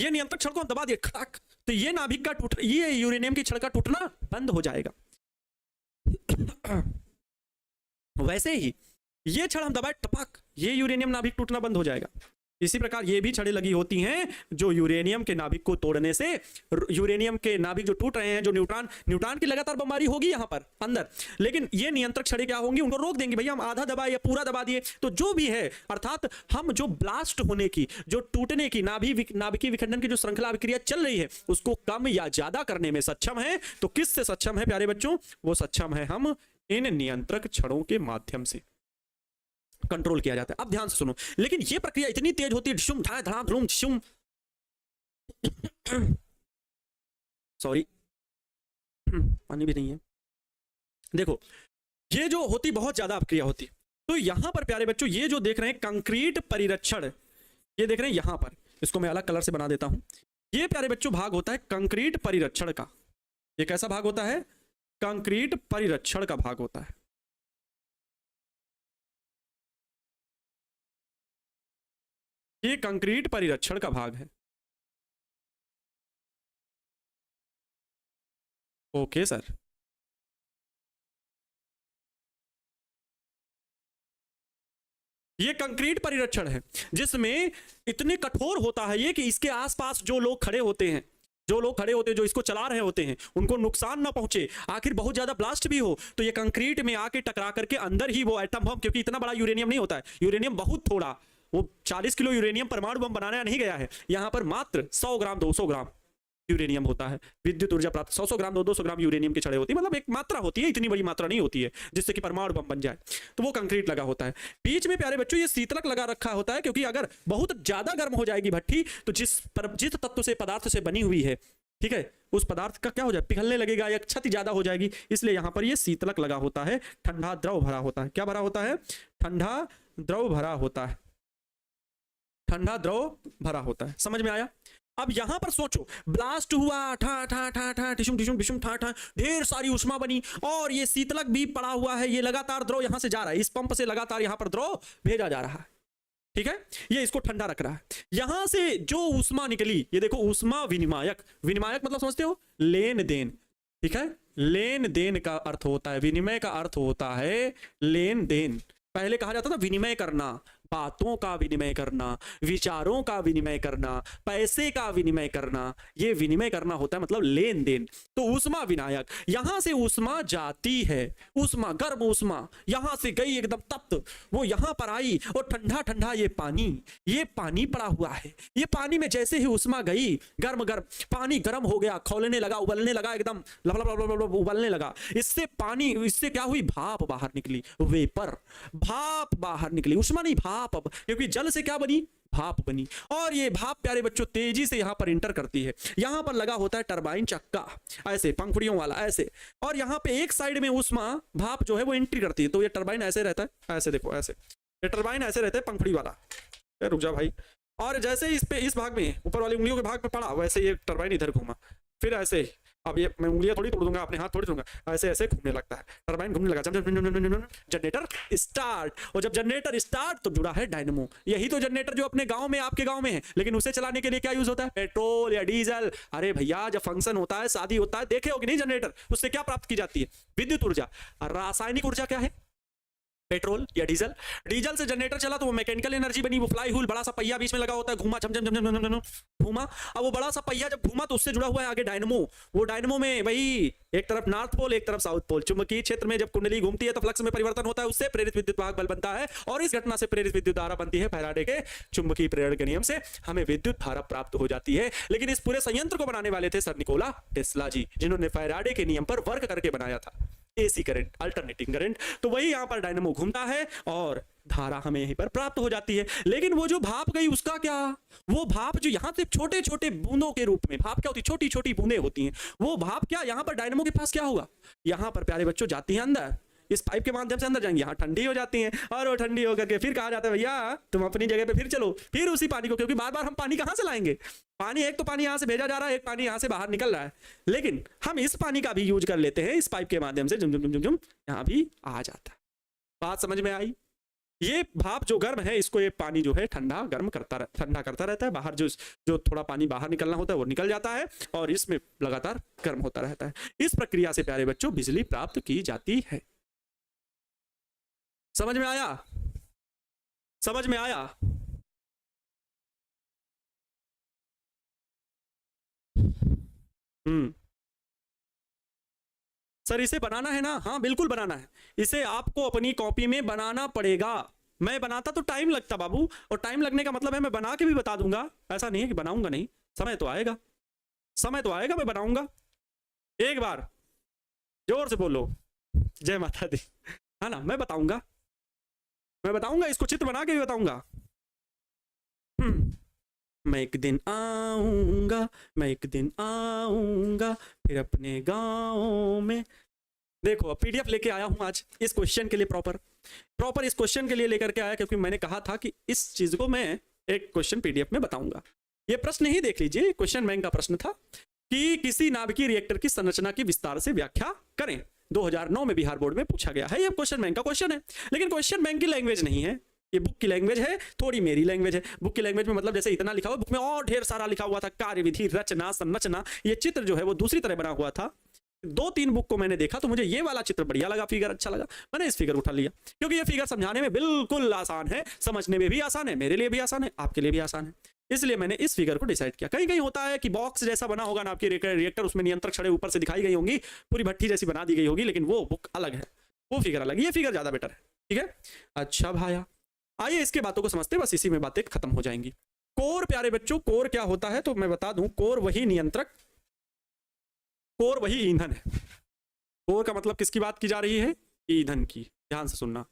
ये नियंत्रक छड़ को हम दबा दिए खटाक, तो ये नाभिक का ये यूरेनियम की छड़ का टूटना बंद हो जाएगा। वैसे ही ये छड़ हम दबाए टपक, ये यूरेनियम नाभिक टूटना बंद हो जाएगा। इसी प्रकार ये भी छड़ें लगी होती हैं जो यूरेनियम के नाभिक को तोड़ने से, यूरेनियम के नाभिक जो टूट रहे हैं, जो न्यूट्रॉन की लगातार बमबारी होगी यहाँ पर अंदर, लेकिन ये नियंत्रक छड़ें क्या होंगी? उनको रोक देंगे। भैया हम आधा दबाए या पूरा दबा दिए, तो जो भी है, अर्थात हम जो ब्लास्ट होने की, जो टूटने की, नाभिकीय विखंडन की जो श्रृंखला अभिक्रिया चल रही है, उसको कम या ज्यादा करने में सक्षम है। तो किससे सक्षम है प्यारे बच्चों? वो सक्षम है हम इन नियंत्रक छड़ों के माध्यम से कंट्रोल किया जाता है। अब ध्यान से सुनो, लेकिन ये प्रक्रिया इतनी तेज होती है, डिशुम धा धड़ाम धड़ूम डिशुम, सॉरी पानी भी नहीं है। देखो ये जो होती बहुत ज्यादा अभिक्रिया होती, तो यहां पर प्यारे बच्चों ये जो देख रहे हैं कंक्रीट परिरक्षण, ये देख रहे हैं यहां पर, इसको मैं अलग कलर से बना देता हूं। ये प्यारे बच्चों भाग होता है कंक्रीट परिरक्षण का, ये कैसा भाग होता है? कंक्रीट परिरक्षण का भाग होता है। ये कंक्रीट परिरक्षण का भाग है। Okay sir. ये कंक्रीट परिरक्षण है जिसमें इतने कठोर होता है ये कि इसके आसपास जो लोग खड़े होते हैं, जो इसको चला रहे होते हैं, उनको नुकसान ना पहुंचे। आखिर बहुत ज्यादा ब्लास्ट भी हो तो ये कंक्रीट में आके टकरा करके अंदर ही वो एटम बम, क्योंकि इतना बड़ा यूरेनियम नहीं होता है, यूरेनियम बहुत थोड़ा, वो 40 किलो यूरेनियम परमाणु बम बनाने नहीं गया है, यहां पर मात्र 100 ग्राम 200 ग्राम यूरेनियम होता है। विद्युत ऊर्जा प्राप्त 100 ग्राम 200 ग्राम यूरेनियम की छड़ें होती है, मतलब एक मात्रा होती है, इतनी बड़ी मात्रा नहीं होती है जिससे कि परमाणु बम बन जाए। तो वो कंक्रीट लगा होता है। बीच में प्यारे बच्चों ये शीतलक लगा रखा होता है, क्योंकि अगर बहुत ज्यादा गर्म हो जाएगी भट्ठी तो जिस तत्व से पदार्थ से बनी हुई है, ठीक है, उस पदार्थ का क्या हो जाए, पिघलने लगेगा या क्षति ज्यादा हो जाएगी, इसलिए यहां पर ये शीतलक लगा होता है। ठंडा द्रव भरा होता है। क्या भरा होता है? ठंडा द्रव भरा होता है। ठंडा द्रव भरा होता है। समझ में आया? अब यहां पर सोचो, ब्लास्ट हुआ, ठा ठा ठा ठा टिशुम टिशुम टिशुम ठा ठा, ढेर सारी उष्मा बनी और ये शीतलक भी पड़ा हुआ है, ये लगातार द्रव यहां से जा रहा है, इस पंप से लगातार यहां पर द्रव भेजा जा रहा है, ठीक है, ये इसको ठंडा रख रहा है। यहां से जो उष्मा निकली, ये देखो उष्मा विनिमायक, विनिमायक मतलब समझते हो, लेन देन, ठीक है, लेन देन का अर्थ होता है, विनिमय का अर्थ होता है लेन देन। पहले कहा जाता था विनिमय करना, बातों का विनिमय करना, विचारों का विनिमय करना, पैसे का विनिमय करना, ये विनिमय करना होता है, मतलब लेन देन। तो उष्मा विनायक, यहां से उष्मा जाती है, उष्मा गर्म उष्मा यहां से गई एकदम तप्त, वो यहां पर आई और ठंडा ठंडा ये पानी पड़ा हुआ है। ये पानी में जैसे ही उष्मा गई, गर्म गर्म पानी गर्म हो गया, खौलने लगा, उबलने लगा, एकदम लब उबलने लगा। इससे पानी, इससे क्या हुई, भाप बाहर निकली, वेपर, भाप बाहर निकली, उष्मा नहीं भाप, क्योंकि जल से क्या बनी, भाप बनी। और ये भाप प्यारे बच्चों तेजी से यहां पर इंटर करती है। यहां पर लगा होता है टरबाइन चक्का, ऐसे पंखुड़ियों वाला ऐसे, और यहां पे एक साइड में उष्मा भाप जो है वो एंट्री करती है। तो ये टरबाइन ऐसे रहता है, ऐसे देखो ऐसे, ये टरबाइन ऐसे रहता है पंखुड़ी वाला। रुक जा भाई। और जैसे इस पे, इस भाग में, ऊपर वाली उंगलियों के भाग पे पड़ा, वैसे ये टरबाइन इधर घूमा, फिर ऐसे, अब ये मैं उंगलियां थोड़ी तोड़ दूंगा, अपने हाथ थोड़ी तोड़ूंगा, ऐसे ऐसे घूमने लगता है, टरबाइन घूमने लगा, जनरेटर स्टार्ट, और जब जनरेटर स्टार्ट तो जुड़ा है डायनमो। यही तो जनरेटर जो अपने गांव में, आपके गांव में है, लेकिन उसे चलाने के लिए क्या यूज होता है, पेट्रोल या डीजल। अरे भैया, जब फंक्शन होता है, शादी होता है, देखे होगे नहीं जनरेटर, उससे क्या प्राप्त की जाती है, विद्युत ऊर्जा। रासायनिक ऊर्जा क्या है, पेट्रोल या डीजल। डीजल से जनरेटर चला तो वो मैकेनिकल एनर्जी बनी, वो फ्लाई व्हील, बड़ा सा पहिया बीच में लगा होता है, घूमा, झम झम झम झम घूमा। अब वो बड़ा सा पहिया जब घूमा तो उससे जुड़ा हुआ है आगे डायनमो। वो डायनमो में भाई एक तरफ नॉर्थ पोल, एक तरफ साउथ पोल, चुंबकीय क्षेत्र में जब कुंडली घूमती है तो फ्लक्स में परिवर्तन होता है, उससे प्रेरित विद्युत वाहक बल बनता है, और इस घटना से प्रेरित विद्युत धारा बनती है फैराडे के चुंबकीय प्रेरण के नियम से हमें विद्युत धारा प्राप्त हो जाती है। लेकिन इस पूरे संयंत्र को बनाने वाले थे सर निकोला टेस्ला जी, जिन्होंने फैराडे के नियम पर वर्क करके बनाया था एसी करंट, अल्टरनेटिंग करंट। तो वही यहां पर डायनमो घूमता है और धारा हमें यहीं पर प्राप्त हो जाती है। लेकिन वो जो भाप गई उसका क्या, वो भाप जो यहां से छोटे छोटे बूंदों के रूप में, भाप क्या होती है, छोटी छोटी बूंदें होती हैं, वो भाप क्या यहां पर डायनमो के पास क्या होगा, यहां पर प्यारे बच्चों जाती है अंदर, इस पाइप के माध्यम से अंदर जाएंगे, यहाँ ठंडी हो जाती हैं, और वो ठंडी होकर के फिर कहा जाता है भैया तुम अपनी जगह पे फिर चलो, फिर उसी पानी को, क्योंकि बार बार हम पानी कहाँ से लाएंगे, पानी एक तो पानी यहाँ से भेजा जा रहा है, एक पानी यहाँ से बाहर निकल रहा है, लेकिन हम इस पानी का भी यूज कर लेते हैं, इस पाइप के माध्यम से जुम जुम जुम जुम यहाँ भी आ जाता है। बात समझ में आई? ये भाप जो गर्म है, इसको ये पानी जो है ठंडा गर्म करता ठंडा करता रहता है, बाहर जो थोड़ा पानी बाहर निकलना होता है वो निकल जाता है, और इसमें लगातार गर्म होता रहता है। इस प्रक्रिया से प्यारे बच्चों बिजली प्राप्त की जाती है। समझ में आया? समझ में आया? सर इसे बनाना है ना? हाँ बिल्कुल बनाना है, इसे आपको अपनी कॉपी में बनाना पड़ेगा। मैं बनाता तो टाइम लगता बाबू, और टाइम लगने का मतलब है मैं बना के भी बता दूंगा, ऐसा नहीं है कि बनाऊंगा नहीं, समय तो आएगा, समय तो आएगा, मैं बनाऊंगा। एक बार जोर से बोलो जय माता दी, है ना? मैं बताऊंगा, मैं बताऊंगा, इसको चित्र बना के भी बताऊंगा। मैं एक दिन आऊंगा, मैं एक दिन आऊंगा फिर अपने गांव में। देखो अब पीडीएफ लेके आया हूं आज इस क्वेश्चन के लिए, प्रॉपर इस क्वेश्चन के लिए लेकर के आया, क्योंकि मैंने कहा था कि इस चीज को मैं एक क्वेश्चन पीडीएफ में बताऊंगा। ये प्रश्न ही देख लीजिए, क्वेश्चन बैंक का प्रश्न था, कि किसी नाभिकीय रिएक्टर की संरचना की विस्तार से व्याख्या करें। 2009 में बिहार बोर्ड में पूछा गया है। ये क्वेश्चन बैंक का क्वेश्चन है, लेकिन क्वेश्चन बैंक की लैंग्वेज नहीं है, ये बुक की लैंग्वेज है, थोड़ी मेरी लैंग्वेज है। बुक की लैंग्वेज में मतलब जैसे इतना लिखा हुआ, बुक में और ढेर सारा लिखा हुआ था, कार्यविधि, रचना, संरचना। ये चित्र जो है वो दूसरी तरह बना हुआ था। 2-3 बुक को मैंने देखा तो मुझे ये वाला चित्र बढ़िया लगा, फिगर अच्छा लगा, मैंने इस फिगर उठा लिया, क्योंकि ये फिगर समझाने में बिल्कुल आसान है, समझने में भी आसान है, मेरे लिए भी आसान है, आपके लिए भी आसान है, इसलिए मैंने इस फिगर को डिसाइड किया। कहीं कहीं होता है कि बॉक्स जैसा बना होगा ना आपकी रिएक्टर, उसमें नियंत्रक छड़ें ऊपर से दिखाई गई होंगी, पूरी भट्टी जैसी बना दी गई होगी, लेकिन वो बुक अलग है, वो फिगर अलग है, ये फिगर ज्यादा बेटर है। ठीक है, अच्छा भाया, आइए इसके बातों को समझते, बस इसी में बातें खत्म हो जाएंगी। कोर प्यारे बच्चों, कोर क्या होता है तो मैं बता दूं, कोर वही नियंत्रक, कोर वही ईंधन है। कोर का मतलब किसकी बात की जा रही है? ईंधन की, ध्यान से सुनना।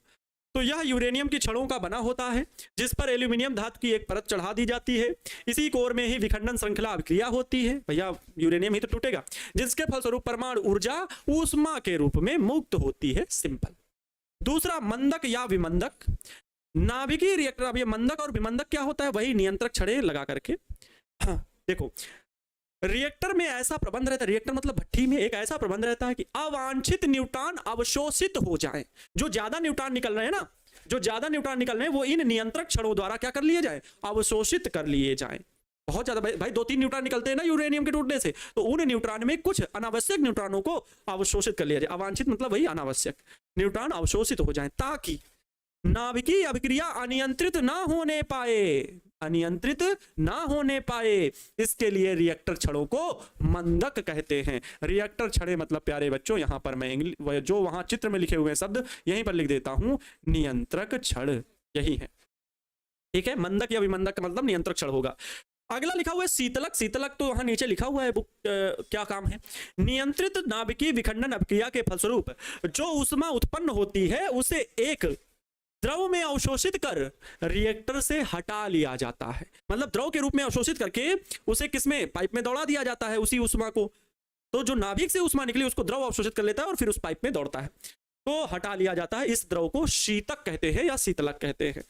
तो यह यूरेनियम की छड़ों का बना होता है, जिस पर एल्यूमिनियम धातु की एक परत चढ़ा दी जाती है। इसी कोर में ही विखंडन श्रृंखला अभिक्रिया होती है, भैया यूरेनियम ही तो टूटेगा, जिसके फलस्वरूप परमाणु ऊर्जा ऊष्मा के रूप में मुक्त होती है। सिंपल। दूसरा, मंदक या विमंदक। नाभिकीय रिएक्टर, अब ये मंदक और विमंदक क्या होता है? वही नियंत्रक छड़ें लगा करके। हाँ, देखो रिएक्टर में ऐसा प्रबंध रहता है, रिएक्टर मतलब भट्टी में एक ऐसा प्रबंध रहता है कि अवांछित न्यूट्रॉन अवशोषित हो जाए। जो ज्यादा न्यूट्रॉन निकल रहे हैं ना, जो ज्यादा न्यूट्रॉन निकल रहे हैं वो इन नियंत्रक छड़ों द्वारा क्या कर लिए जाए? अवशोषित कर लिए जाए। बहुत ज्यादा भाई 2-3 न्यूट्रॉन निकलते हैं ना यूरेनियम के टूटने से, तो उन न्यूट्रॉन में कुछ अनावश्यक न्यूट्रॉनों को अवशोषित कर लिया जाए। अवांछित मतलब वही अनावश्यक न्यूट्रॉन अवशोषित हो जाए, ताकि नाभिकीय अभिक्रिया अनियंत्रित ना होने पाए, अनियंत्रित ना होने पाए। इसके लिए रिएक्टर छड़ों को मंदक कहते हैं। रिएक्टर छड़े मतलब प्यारे बच्चों, यहां पर मैं जो वहां चित्र में लिखे हुए शब्द यहीं पर लिख देता हूं, नियंत्रक छड़, यही है। ठीक है, मंदक या विमंदक का मतलब नियंत्रक छड़ होगा। अगला लिखा हुआ है शीतलक। शीतलक तो वहां नीचे लिखा हुआ है, बुक क्या काम है? नियंत्रित नाभिकीय विखंडन अभिक्रिया के फलस्वरूप जो ऊष्मा उत्पन्न होती है उसे एक द्रव में अवशोषित कर रिएक्टर से हटा लिया जाता है। मतलब द्रव के रूप में अवशोषित करके उसे किसमें? पाइप में दौड़ा दिया जाता है, उसी ऊष्मा को। तो जो नाभिक से ऊष्मा निकली उसको द्रव अवशोषित कर लेता है और फिर उस पाइप में दौड़ता है, तो हटा लिया जाता है। इस द्रव को शीतक कहते हैं या शीतलक कहते हैं।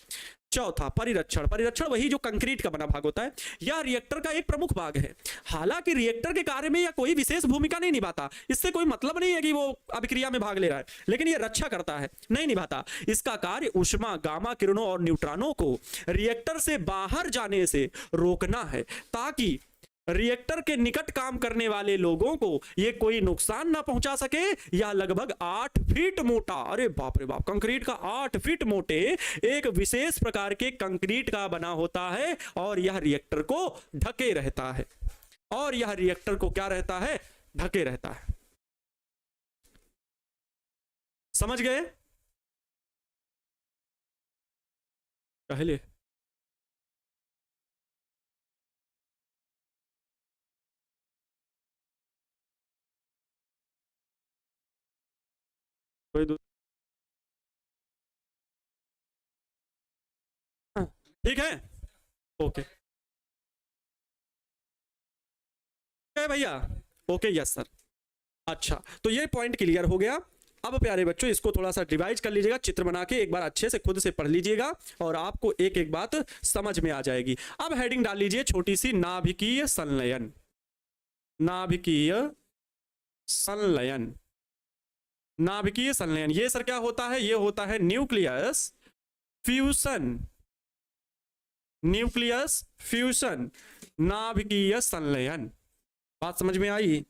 चौथा, परिरक्षण। परिरक्षण वही जो कंक्रीट का बना भाग होता है, यह रिएक्टर का एक प्रमुख भाग है। हालांकि रिएक्टर के कार्य में यह कोई विशेष भूमिका नहीं निभाता, इससे कोई मतलब नहीं है कि वो अभिक्रिया में भाग ले रहा है, लेकिन यह रक्षा करता है, नहीं निभाता। इसका कार्य ऊष्मा, गामा किरणों और न्यूट्रॉनों को रिएक्टर से बाहर जाने से रोकना है, ताकि रिएक्टर के निकट काम करने वाले लोगों को ये कोई नुकसान ना पहुंचा सके। यह लगभग 8 फीट मोटा, अरे बाप रे बाप, कंक्रीट का 8 फीट मोटे एक विशेष प्रकार के कंक्रीट का बना होता है, और यह रिएक्टर को ढके रहता है, और यह रिएक्टर को क्या रहता है? ढके रहता है। समझ गए? पहले ठीक है, ओके भैया, ओके यस सर। अच्छा, तो ये पॉइंट क्लियर हो गया। अब प्यारे बच्चों इसको थोड़ा सा डिवाइड कर लीजिएगा, चित्र बना के एक बार अच्छे से खुद से पढ़ लीजिएगा और आपको एक एक बात समझ में आ जाएगी। अब हेडिंग डाल लीजिए छोटी सी, नाभिकीय संलयन। नाभिकीय संलयन, नाभिकीय संलयन, ये सर क्या होता है? ये होता है न्यूक्लियस फ्यूशन, न्यूक्लियस फ्यूशन, नाभिकीय संलयन। बात समझ में आई?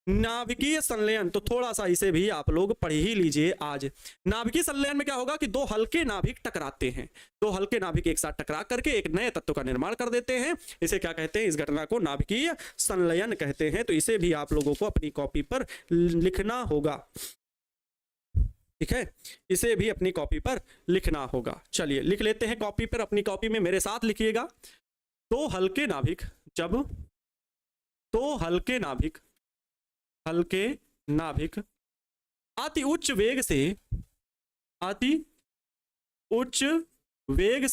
नाभिकीय संलयन, तो थोड़ा सा इसे भी आप लोग पढ़ ही लीजिए आज। नाभिकीय संलयन में क्या होगा कि दो हल्के नाभिक टकराते हैं, दो हल्के नाभिक एक साथ टकरा करके एक नए तत्व का निर्माण कर देते हैं। इसे क्या कहते हैं? इस घटना को नाभिकीय संलयन कहते हैं। तो इसे भी आप लोगों को अपनी कॉपी पर लिखना होगा, ठीक है, इसे भी अपनी कॉपी पर लिखना होगा। चलिए लिख लेते हैं कॉपी पर, अपनी कॉपी में मेरे साथ लिखिएगा। दो हल्के नाभिक, जब दो हल्के नाभिक, हल्के नाभिक अति उच्च वेग से, अति उच्च वेग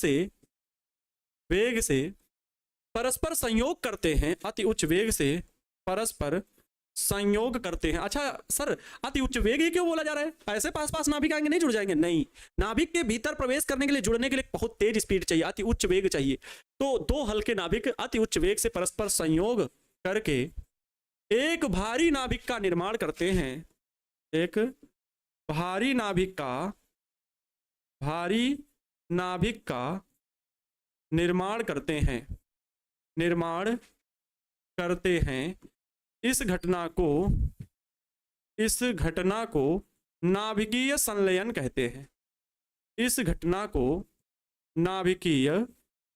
से परस्पर संयोग करते हैं, अति उच्च वेग से परस्पर संयोग करते हैं। अच्छा सर, अति उच्च वेग ही क्यों बोला जा रहा है? ऐसे पास पास नाभिक आएंगे नहीं जुड़ जाएंगे? नहीं, नाभिक के भीतर प्रवेश करने के लिए, जुड़ने के लिए बहुत तेज स्पीड चाहिए, अति उच्च वेग चाहिए। तो दो हल्के नाभिक अति उच्च वेग से परस्पर संयोग करके एक भारी नाभिक का निर्माण करते हैं, एक भारी नाभिक का निर्माण करते हैं। इस घटना को नाभिकीय संलयन कहते हैं। इस घटना को नाभिकीय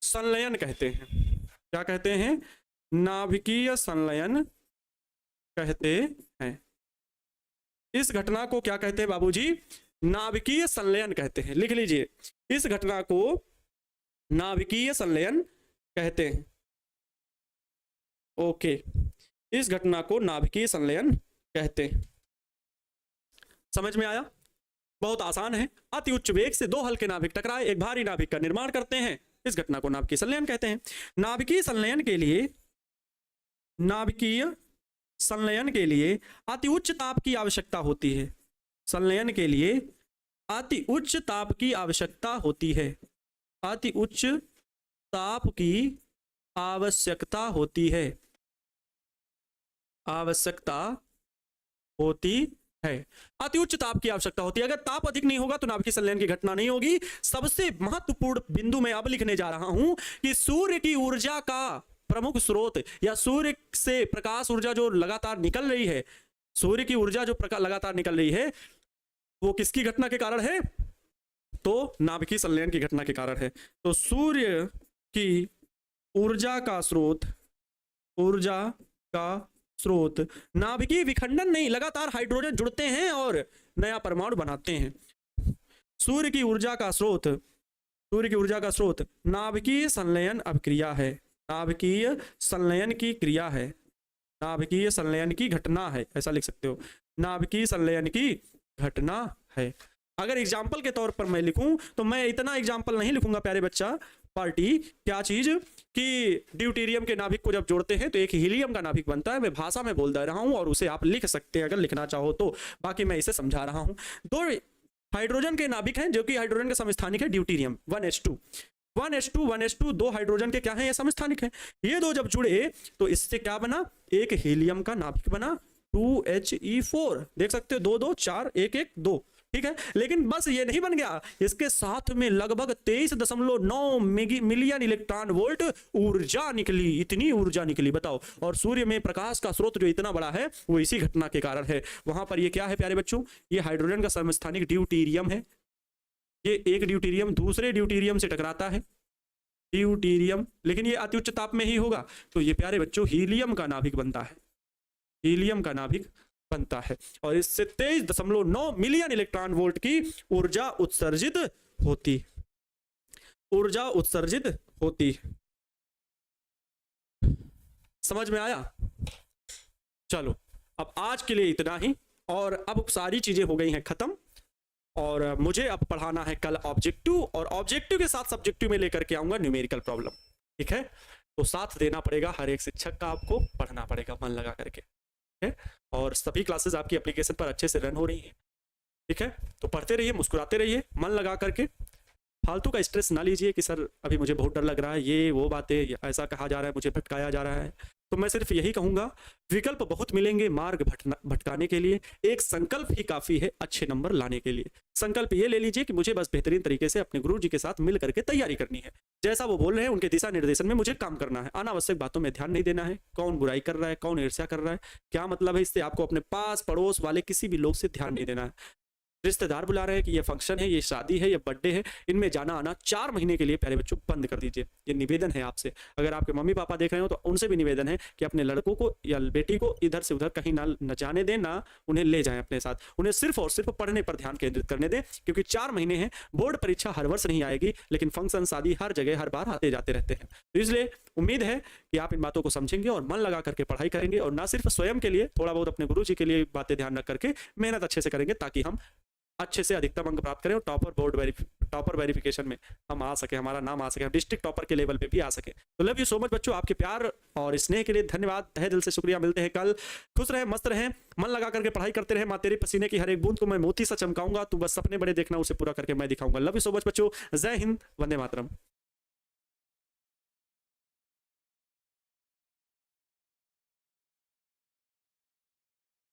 संलयन कहते हैं। क्या कहते हैं? नाभिकीय संलयन कहते हैं। इस घटना को क्या कहते हैं बाबूजी? नाभिकीय संलयन कहते हैं। लिख लीजिए, इस घटना को नाभिकीय संलयन कहते हैं। ओके, इस घटना को नाभिकीय संलयन कहते हैं। समझ में आया? बहुत आसान है। अति उच्च वेग से दो हल्के नाभिक टकराए, एक भारी नाभिक का निर्माण करते हैं। इस घटना को नाभिकीय संलयन कहते हैं। नाभिकीय संलयन के लिए अति उच्च ताप की आवश्यकता होती है। संलयन के लिए अति उच्च ताप की आवश्यकता होती है। अति उच्च ताप की आवश्यकता होती है। अति उच्च ताप की आवश्यकता होती है। अगर ताप अधिक नहीं होगा तो नाभिकीय संलयन की घटना नहीं होगी। सबसे महत्वपूर्ण बिंदु मैं अब लिखने जा रहा हूं कि सूर्य की ऊर्जा का प्रमुख स्रोत या सूर्य से प्रकाश ऊर्जा जो लगातार निकल रही है, सूर्य की ऊर्जा जो लगातार निकल रही है, वो किसकी घटना के कारण है? तो नाभिकीय संलयन की घटना के कारण है। तो सूर्य की ऊर्जा का स्रोत नाभिकीय विखंडन नहीं, लगातार हाइड्रोजन जुड़ते हैं और नया परमाणु बनाते हैं। सूर्य की ऊर्जा का स्रोत नाभिकीय संलयन अभिक्रिया है। नाभिकीय संलयन की क्रिया है। नाभिकीय संलयन की घटना है, ऐसा लिख सकते हो। नाभिकीय संलयन की घटना है। अगर एग्जाम्पल के तौर पर मैं लिखूं तो मैं इतना एग्जाम्पल नहीं लिखूंगा प्यारे बच्चा पार्टी। क्या चीज कि ड्यूटेरियम के नाभिक को जब जोड़ते हैं तो एक हीलियम का नाभिक बनता है। मैं भाषा में बोल दे रहा हूं और उसे आप लिख सकते हैं अगर लिखना चाहो तो, बाकी मैं इसे समझा रहा हूं। दो हाइड्रोजन के नाभिक हैं जो कि हाइड्रोजन का समस्थानिक है ड्यूटेरियम 1s2 दो हाइड्रोजन के क्या है? ये समस्थानिक है। ये दो जब जुड़े तो इससे क्या बना? एक हीलियम का नाभिक बना 2He4। देख सकते हो 2 2 4 1 1 2, ठीक है। लेकिन बस ये नहीं बन गया, इसके साथ में लगभग 23.9 मिलियन इलेक्ट्रॉन वोल्ट ऊर्जा निकली। इतनी ऊर्जा निकली, बताओ। और सूर्य में प्रकाश का स्रोत जो इतना बड़ा है वो इसी घटना के कारण है। वहां पर ये क्या है प्यारे बच्चों? ये हाइड्रोजन का समस्थानिक ड्यूटेरियम है। ये एक ड्यूटेरियम दूसरे ड्यूटेरियम से टकराता है, ड्यूटेरियम, लेकिन ये अति उच्च ताप में ही होगा। तो ये प्यारे बच्चों हीलियम का नाभिक बनता है। हीलियम का नाभिक बनता है और इससे 23.9 मिलियन इलेक्ट्रॉन वोल्ट की ऊर्जा उत्सर्जित होती। समझ में आया? चलो, अब आज के लिए इतना ही। और अब सारी चीजें हो गई हैं खत्म और मुझे अब पढ़ाना है कल ऑब्जेक्टिव, और ऑब्जेक्टिव के साथ सब्जेक्टिव में लेकर के आऊंगा न्यूमेरिकल प्रॉब्लम। ठीक है, तो साथ देना पड़ेगा हर एक शिक्षक का, आपको पढ़ना पड़ेगा मन लगा करके। है? और सभी क्लासेस आपकी एप्लीकेशन पर अच्छे से रन हो रही हैं। ठीक है, तो पढ़ते रहिए, मुस्कुराते रहिए, मन लगा करके। फालतू का स्ट्रेस ना लीजिए कि सर अभी मुझे बहुत डर लग रहा है, ये वो बातें ऐसा कहा जा रहा है, मुझे भटकाया जा रहा है। तो मैं सिर्फ यही कहूंगा, विकल्प बहुत मिलेंगे मार्ग भटकाने के लिए, एक संकल्प ही काफी है अच्छे नंबर लाने के लिए। संकल्प ये ले लीजिए कि मुझे बस बेहतरीन तरीके से अपने गुरु जी के साथ मिल करके तैयारी करनी है। जैसा वो बोल रहे हैं उनके दिशा निर्देशन में मुझे काम करना है। अनावश्यक बातों में ध्यान नहीं देना है। कौन बुराई कर रहा है, कौन ईर्ष्या कर रहा है, क्या मतलब है, इससे आपको अपने पास पड़ोस वाले किसी भी लोग से ध्यान नहीं देना है। रिश्तेदार बुला रहे हैं कि ये फंक्शन है, ये शादी है, ये बर्थडे है, इनमें जाना आना 4 महीने के लिए प्यारे बच्चों बंद कर दीजिए। ये निवेदन है आपसे। अगर आपके मम्मी पापा देख रहे हो तो उनसे भी निवेदन है कि अपने लड़कों को या बेटी को इधर से उधर कहीं न जाने दें, ना उन्हें ले जाएं अपने साथ। उन्हें सिर्फ और सिर्फ पढ़ने पर ध्यान केंद्रित करने दें, क्योंकि 4 महीने हैं। बोर्ड परीक्षा हर वर्ष नहीं आएगी, लेकिन फंक्शन शादी हर जगह हर बार आते जाते रहते हैं। तो इसलिए उम्मीद है कि आप इन बातों को समझेंगे और मन लगा करके पढ़ाई करेंगे, और ना सिर्फ स्वयं के लिए, थोड़ा बहुत अपने गुरु जी के लिए बातें ध्यान रख करके मेहनत अच्छे से करेंगे, ताकि हम अच्छे से अधिकतम अंक प्राप्त करें और टॉपर वेरिफिकेशन में हम आ सके, हमारा नाम आ सके, हम डिस्ट्रिक्ट टॉपर के लेवल पे भी आ सके। तो लव यू सो मच बच्चों, आपके प्यार और स्नेह के लिए धन्यवाद, तहे दिल से शुक्रिया। मिलते हैं कल। खुश रहें, मस्त रहें, मन लगा करके पढ़ाई करते रहे। माँ तेरे पसीने की हर एक बूंद को मैं मोती सा चमकाऊंगा, तू बस सपने बड़े देखना, उसे पूरा करके मैं दिखाऊंगा। लव यू सो मच बच्चों, जय हिंद, वंदे मातरम।